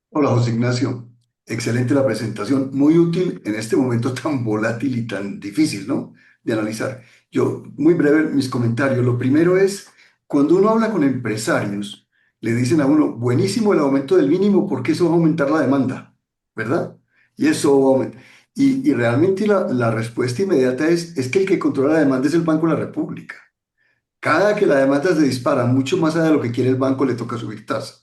Hola, José Ignacio. Excelente la presentación, muy útil en este momento tan volátil y tan difícil, ¿no? De analizar. Yo, muy breve, mis comentarios. Lo primero es, cuando uno habla con empresarios, le dicen a uno, buenísimo el aumento del mínimo porque eso va a aumentar la demanda, ¿verdad? Y eso va a aumentar. Y realmente la respuesta inmediata es que el que controla la demanda es el Banco de la República. Cada que la demanda se dispara mucho más allá de lo que quiere el banco, le toca subir tasa.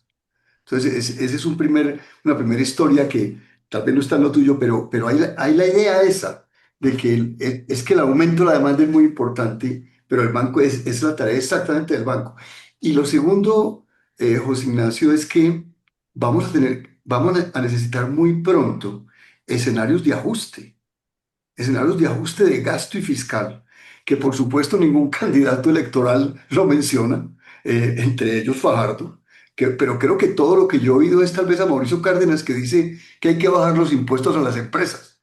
Entonces, ese es una primera historia que tal vez no está en lo tuyo, pero hay la idea esa, de que es que el aumento de la demanda es muy importante, pero el banco es la tarea exactamente del banco. Y lo segundo, José Ignacio, es que vamos a necesitar muy pronto escenarios de ajuste de gasto y fiscal, que por supuesto ningún candidato electoral lo menciona, entre ellos Fajardo, pero creo que todo lo que yo he oído es tal vez a Mauricio Cárdenas que dice que hay que bajar los impuestos a las empresas,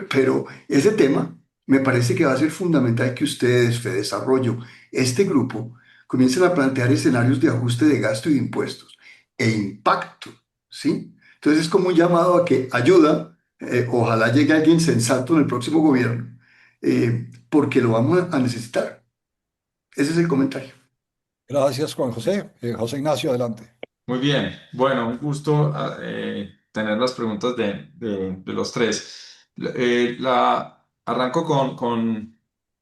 pero ese tema me parece que va a ser fundamental que ustedes, Fedesarrollo, este grupo, comiencen a plantear escenarios de ajuste de gasto y de impuestos e impacto, ¿sí? Entonces es como un llamado a que ayuda, ojalá llegue alguien sensato en el próximo gobierno, porque lo vamos a necesitar. Ese es el comentario. Gracias, Juan José. José Ignacio, adelante. Muy bien, bueno, un gusto tener las preguntas de los tres. Arranco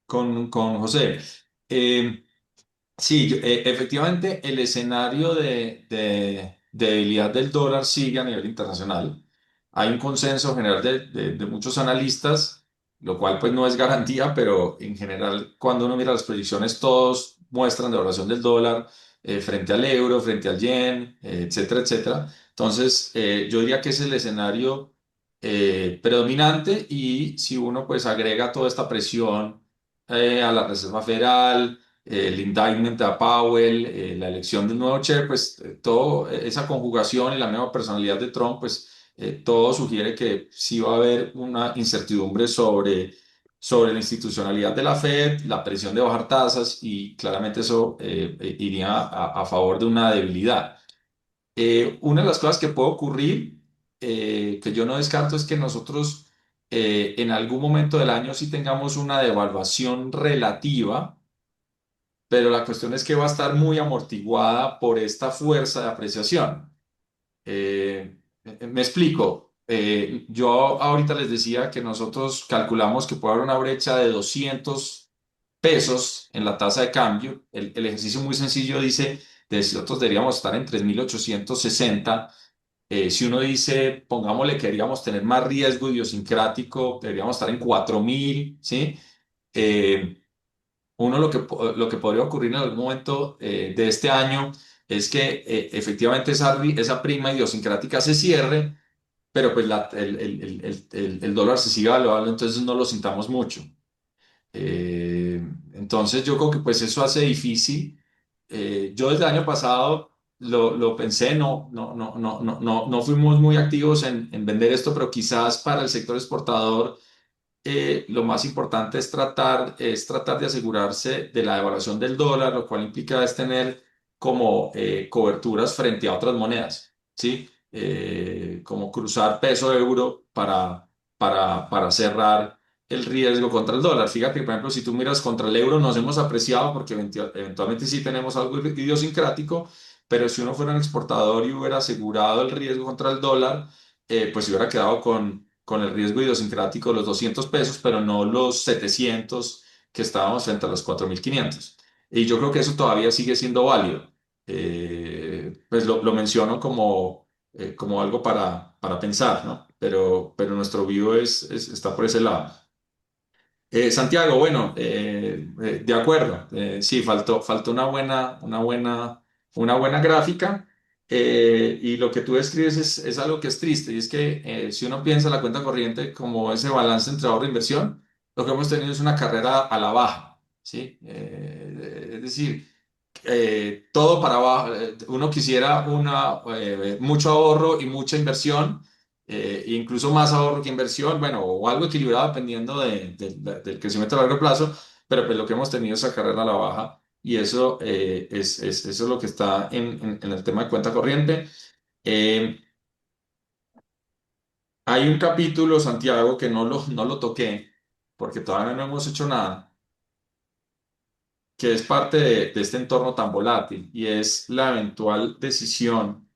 con José. Eh, sí, efectivamente el escenario de debilidad del dólar sigue a nivel internacional. Hay un consenso general de muchos analistas, lo cual pues no es garantía, pero en general cuando uno mira las proyecciones todos muestran devaluación del dólar frente al euro, frente al yen, etcétera, etcétera. Entonces yo diría que ese es el escenario predominante y si uno pues agrega toda esta presión a la Reserva Federal, el indictment a Powell, la elección del nuevo chair, pues todo esa conjugación y la nueva personalidad de Trump, pues todo sugiere que sí va a haber una incertidumbre sobre la institucionalidad de la Fed, la presión de bajar tasas y claramente eso iría a favor de una debilidad. Una de las cosas que puede ocurrir, que yo no descarto, es que nosotros en algún momento del año sí tengamos una devaluación relativa, pero la cuestión es que va a estar muy amortiguada por esta fuerza de apreciación. Me explico. Yo ahorita les decía que nosotros calculamos que puede haber una brecha de 200 pesos en la tasa de cambio. El ejercicio muy sencillo dice de si nosotros deberíamos estar en 3.860. Si uno dice, pongámosle que deberíamos tener más riesgo idiosincrático, deberíamos estar en 4.000, ¿sí? Eh, Uno lo que podría ocurrir en algún momento de este año es que efectivamente esa prima idiosincrática se cierre, pero pues el dólar se siga valuando, entonces no lo sintamos mucho. Eh, entonces yo creo que pues eso hace difícil. Yo desde el año pasado lo pensé, no fuimos muy activos en vender esto, pero quizás para el sector exportador lo más importante es tratar de asegurarse de la devaluación del dólar, lo cual implica es tener como coberturas frente a otras monedas, ¿sí? Como cruzar peso-euro para cerrar el riesgo contra el dólar. Fíjate, por ejemplo, si tú miras contra el euro, nos hemos apreciado porque eventualmente sí tenemos algo idiosincrático, pero si uno fuera un exportador y hubiera asegurado el riesgo contra el dólar, pues se hubiera quedado con el riesgo idiosincrático de los 200 pesos, pero no los 700 que estábamos frente a los 4.500. Y yo creo que eso todavía sigue siendo válido. Pues lo menciono como algo para pensar, ¿no? Pero nuestro view está por ese lado. Santiago, bueno, de acuerdo. Sí, faltó una buena gráfica. Y lo que tú describes es algo que es triste. Y es que si uno piensa la cuenta corriente como ese balance entre ahorro e inversión, lo que hemos tenido es una carrera a la baja, ¿sí? Es decir, todo para abajo. Uno quisiera mucho ahorro y mucha inversión, incluso más ahorro que inversión, bueno, o algo equilibrado dependiendo del crecimiento a largo plazo, pero pues lo que hemos tenido es esa carrera a la baja y eso, eso es lo que está en el tema de cuenta corriente. Eh, Hay un capítulo, Santiago, que no lo toqué porque todavía no hemos hecho nada, que es parte de este entorno tan volátil y es la eventual decisión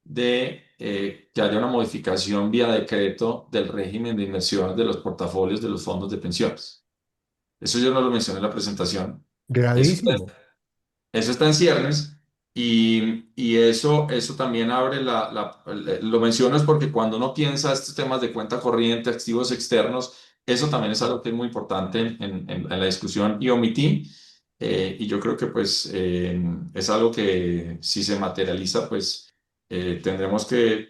de que haya una modificación vía decreto del régimen de inversiones de los portafolios de los fondos de pensiones. Eso yo no lo mencioné en la presentación. Eso Gravísimo. eso está en ciernes y eso también abre lo menciono es porque cuando uno piensa estos temas de cuenta corriente, activos externos, eso también es algo que es muy importante en la discusión y omití. Y yo creo que pues es algo que si se materializa, pues tendremos que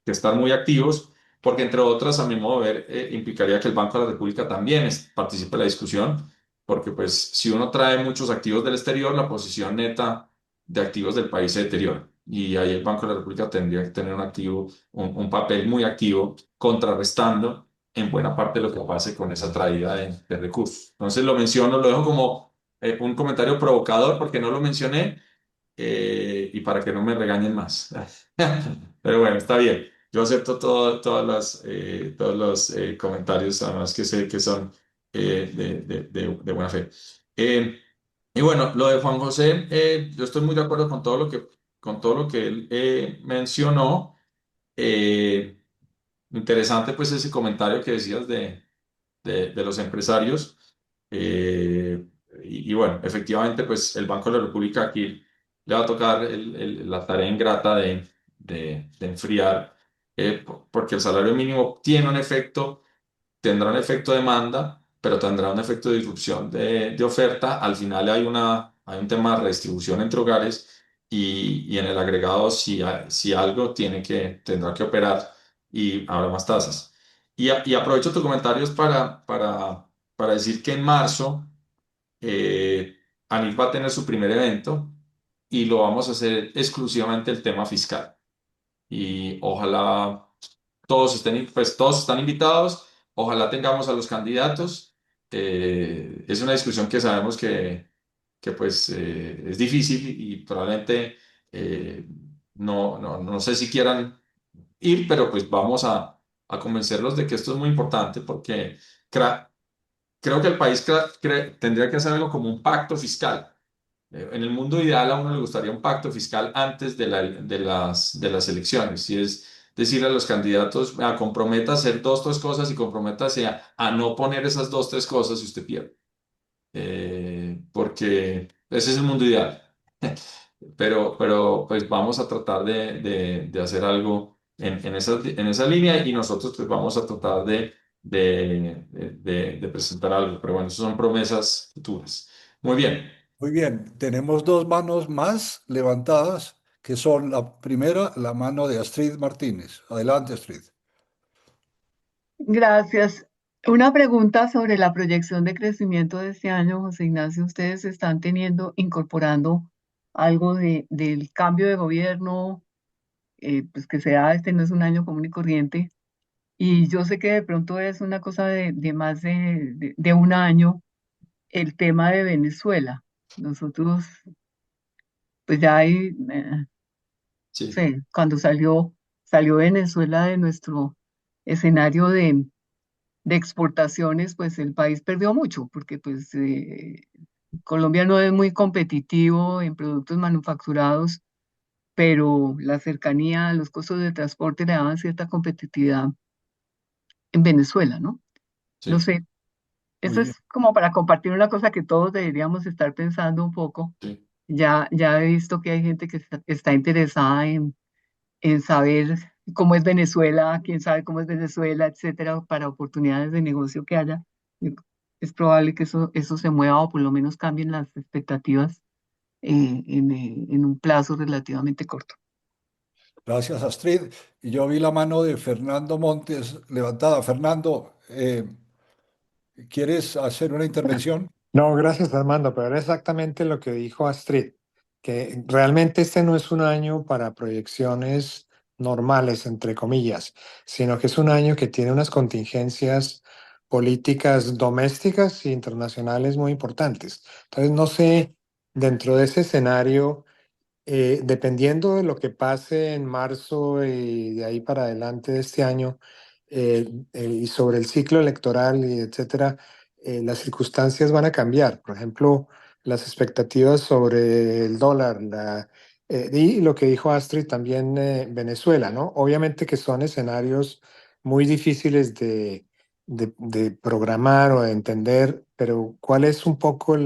estar muy activos, porque entre otras, a mi modo de ver, implicaría que el Banco de la República también participe en la discusión porque pues si uno trae muchos activos del exterior, la posición neta de activos del país se deteriora. Y ahí el Banco de la República tendría que tener un papel muy activo, contrarrestando en buena parte lo que pase con esa traída de recursos. Entonces lo menciono, lo dejo como un comentario provocador porque no lo mencioné y para que no me regañen más. Pero bueno, está bien. Yo acepto todos los comentarios, además que sé que son de buena fe. Eh, y bueno, lo de Juan José, yo estoy muy de acuerdo con todo lo que él mencionó. Eh, Interesante pues ese comentario que decías de los empresarios. Eh, y bueno, efectivamente, pues el Banco de la República aquí le va a tocar la tarea ingrata de enfriar, porque el salario mínimo tendrá un efecto de demanda, pero tendrá un efecto de disrupción de oferta. Al final hay un tema de redistribución entre hogares y en el agregado, si algo tendrá que operar y habrá más tasas. Y aprovecho tus comentarios para decir que en marzo ANIL va a tener su primer evento y lo vamos a hacer exclusivamente el tema fiscal. Y ojalá pues todos están invitados, ojalá tengamos a los candidatos. Es una discusión que sabemos que pues es difícil y probablemente no sé si quieran ir, pero pues vamos a convencerlos de que esto es muy importante porque cra- creo que el país tendría que hacer algo como un pacto fiscal. En el mundo ideal a uno le gustaría un pacto fiscal antes de las elecciones, y es decirle a los candidatos, comprometa a hacer dos, tres cosas y comprométase a no poner esas dos, tres cosas si usted pierde. Porque ese es el mundo ideal. Pero pues vamos a tratar de hacer algo en esa línea, y nosotros pues vamos a tratar de presentar algo. Pero bueno, eso son promesas futuras. Muy bien. Muy bien, tenemos dos manos más levantadas, que son la primera, la mano de Astrid Martínez. Adelante, Astrid. Gracias. Una pregunta sobre la proyección de crecimiento de este año, José Ignacio. ¿Ustedes están incorporando algo del cambio de gobierno, pues que sea, este no es un año común y corriente? Y yo sé que de pronto es una cosa de más de un año, el tema de Venezuela. Nosotros, pues ya hay, Sí, sí, cuando salió Venezuela de nuestro escenario de exportaciones, pues el país perdió mucho, porque pues Colombia no es muy competitivo en productos manufacturados, pero la cercanía, los costos de transporte le daban cierta competitividad en Venezuela, ¿no? No sí, sé, Muy eso bien. es como para compartir una cosa que todos deberíamos estar pensando un poco. sí. Ya he visto que hay gente que está interesada en saber cómo es Venezuela, quién sabe cómo es Venezuela, etcétera, para oportunidades de negocio que haya. Yo- Es probable que eso se mueva o por lo menos cambien las expectativas en un plazo relativamente corto. Gracias, Astrid. Y yo vi la mano de Fernando Montes levantada. Fernando, ¿quieres hacer una intervención? No, gracias Armando, pero era exactamente lo que dijo Astrid, que realmente este no es un año para proyecciones normales, entre comillas, sino que es un año que tiene unas contingencias políticas domésticas e internacionales muy importantes. Entonces, no sé, dentro de ese escenario, dependiendo de lo que pase en marzo y de ahí para adelante de este año, y sobre el ciclo electoral y etcétera, las circunstancias van a cambiar. Por ejemplo, las expectativas sobre el dólar, y lo que dijo Astrid también, Venezuela, ¿no? Obviamente que son escenarios muy difíciles de programar o de entender, pero ¿cuál es un poco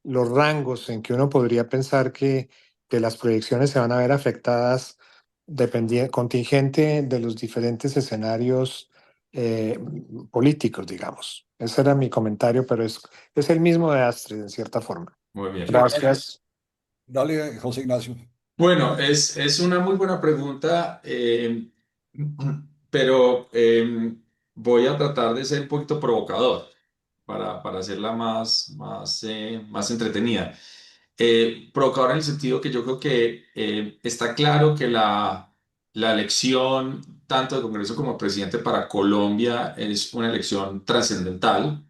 los rangos en que uno podría pensar que las proyecciones se van a ver afectadas contingente de los diferentes escenarios, eh, políticos, digamos? Ese era mi comentario, pero es el mismo de Astrid, en cierta forma. Muy bien. Gracias. Dale, José Ignacio. Bueno, es una muy buena pregunta, pero voy a tratar de ser un poquito provocador para hacerla más entretenida. Provocador en el sentido que yo creo que está claro que la elección tanto de Congreso como de presidente para Colombia es una elección trascendental,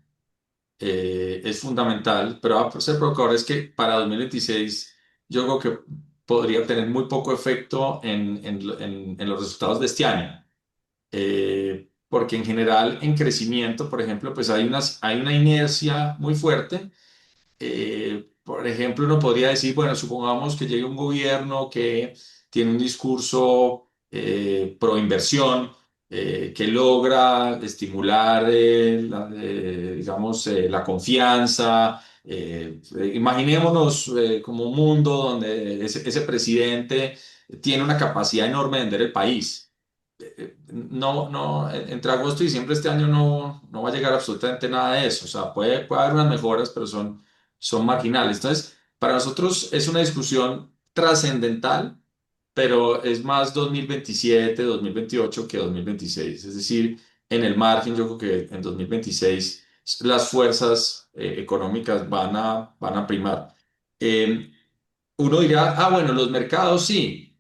es fundamental, pero va a ser provocador es que para 2026 yo creo que podría tener muy poco efecto en los resultados de este año. Porque en general en crecimiento, por ejemplo, pues hay una inercia muy fuerte. Por ejemplo, uno podría decir, bueno, supongamos que llegue un gobierno que tiene un discurso pro inversión, que logra estimular, digamos, la confianza. Imaginémonos como un mundo donde ese presidente tiene una capacidad enorme de vender el país. No, no, entre agosto y diciembre de este año no va a llegar absolutamente nada de eso. O sea, puede haber unas mejoras, pero son marginales. Entonces, para nosotros es una discusión trascendental, pero es más 2027, 2028 que 2026. Es decir, en el margen, yo creo que en 2026 las fuerzas económicas van a primar. Eh, Uno dirá, ah, bueno, los mercados sí.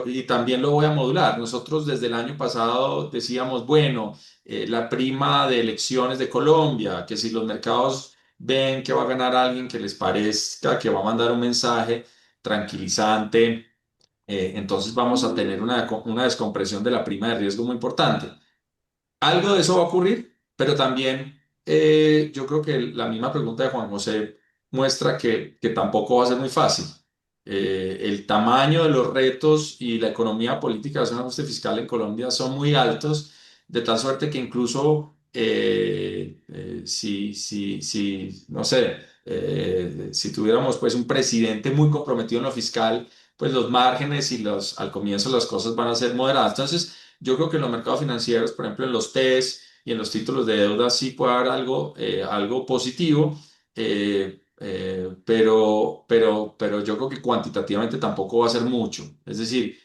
Y también lo voy a modular. Nosotros desde el año pasado decíamos, bueno, la prima de elecciones de Colombia, que si los mercados ven que va a ganar alguien que les parezca que va a mandar un mensaje tranquilizante, entonces vamos a tener una descompresión de la prima de riesgo muy importante. Algo de eso va a ocurrir, pero también yo creo que la misma pregunta de Juan José muestra que tampoco va a ser muy fácil. El tamaño de los retos y la economía política de hacer un ajuste fiscal en Colombia son muy altos, de tal suerte que incluso no sé, si tuviéramos pues un presidente muy comprometido en lo fiscal, pues los márgenes al comienzo las cosas van a ser moderadas. Entonces, yo creo que en los mercados financieros, por ejemplo, en los TES y en los títulos de deuda, sí puede haber algo positivo, pero yo creo que cuantitativamente tampoco va a ser mucho. Es decir,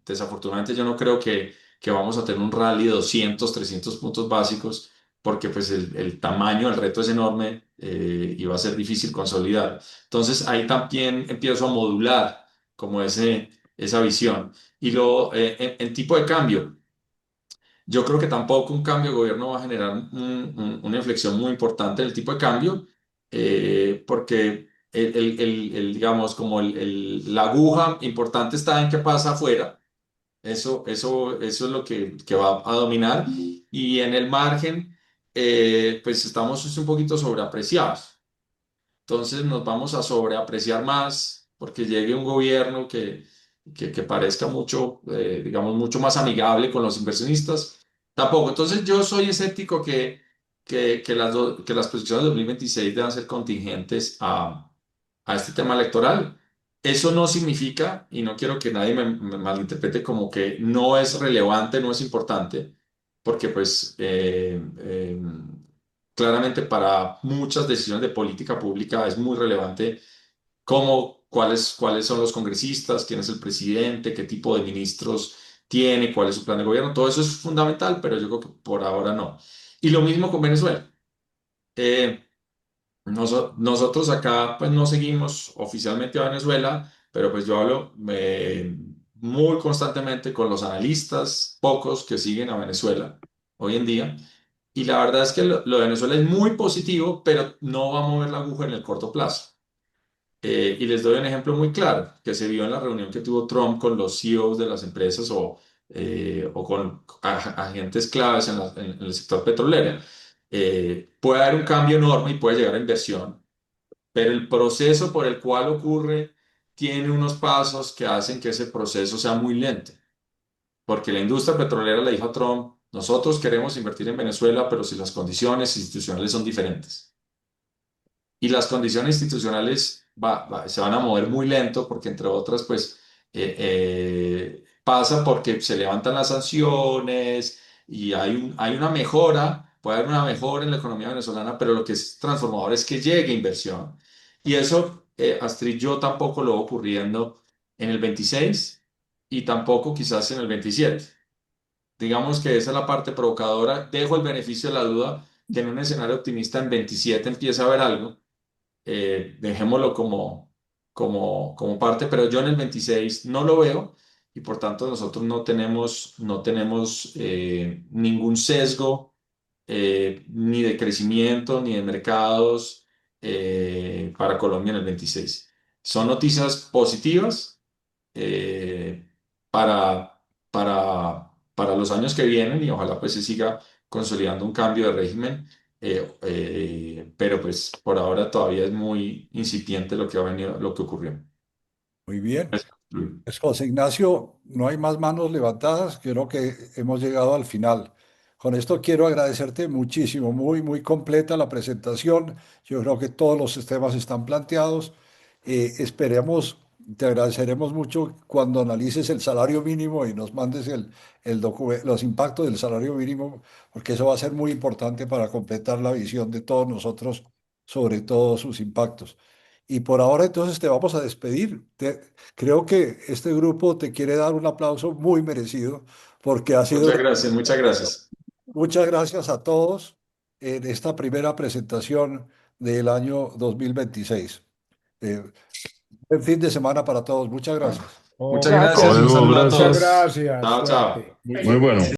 desafortunadamente yo no creo que vamos a tener un rally de 200, 300 puntos básicos, porque pues el tamaño del reto es enorme y va a ser difícil consolidar. Entonces ahí también empiezo a modular como esa visión. Y luego, en tipo de cambio, yo creo que tampoco un cambio de gobierno va a generar una inflexión muy importante del tipo de cambio, porque digamos, como la aguja importante está en qué pasa afuera. Eso es lo que va a dominar. Y en el margen, pues estamos un poquito sobreapreciados. Entonces nos vamos a sobreapreciar más porque llegue un gobierno que parezca mucho, digamos, mucho más amigable con los inversionistas. Tampoco. Entonces yo soy escéptico que las posiciones de 2026 deban ser contingentes a este tema electoral. Eso no significa, y no quiero que nadie me malinterprete como que no es relevante, no es importante, porque pues claramente para muchas decisiones de política pública es muy relevante cuáles son los congresistas, quién es el presidente, qué tipo de ministros tiene, cuál es su plan de gobierno. Todo eso es fundamental, pero yo creo que por ahora no. Y lo mismo con Venezuela. Eh, Nosotros acá pues no seguimos oficialmente a Venezuela, pero pues yo hablo muy constantemente con los analistas, pocos que siguen a Venezuela hoy en día. Y la verdad es que lo de Venezuela es muy positivo, pero no va a mover la aguja en el corto plazo. Y les doy un ejemplo muy claro, que se vio en la reunión que tuvo Trump con los CEOs de las empresas o con agentes claves en el sector petrolero. Puede haber un cambio enorme y puede llegar a inversión, pero el proceso por el cual ocurre tiene unos pasos que hacen que ese proceso sea muy lento, porque la industria petrolera le dijo a Trump, nosotros queremos invertir en Venezuela, pero si las condiciones institucionales son diferentes. Y las condiciones institucionales se van a mover muy lento porque, entre otras, pues pasa porque se levantan las sanciones y hay una mejora, puede haber una mejora en la economía venezolana, pero lo que es transformador es que llegue inversión. Y eso, Astrid, yo tampoco lo veo ocurriendo en el 26 y tampoco quizás en el 27. Digamos que esa es la parte provocadora. Dejo el beneficio de la duda que en un escenario optimista en 27 empieza a haber algo, dejémoslo como parte, pero yo en el 26 no lo veo y por tanto nosotros no tenemos ningún sesgo ni de crecimiento ni de mercados para Colombia en el 26. Son noticias positivas eh, para, para los años que vienen y ojalá pues se siga consolidando un cambio de régimen, pero pues por ahora todavía es muy incipiente lo que ha venido, lo que ocurrió. Muy bien. Eso. Pues José Ignacio, no hay más manos levantadas, creo que hemos llegado al final. Con esto quiero agradecerte muchísimo, muy, muy completa la presentación. Yo creo que todos los sistemas están planteados. Esperemos, te agradeceremos mucho cuando analices el salario mínimo y nos mandes los impactos del salario mínimo, porque eso va a ser muy importante para completar la visión de todos nosotros sobre todos sus impactos. Y por ahora entonces te vamos a despedir. Creo que este grupo te quiere dar un aplauso muy merecido porque ha sido Muchas gracias, muchas gracias. Muchas gracias a todos en esta primera presentación del año 2026. Buen fin de semana para todos. Muchas gracias. Muchas Ok, gracias y un Gracias. saludo a muchas todos. gracias. Chao, chao. Suerte. Muy bueno.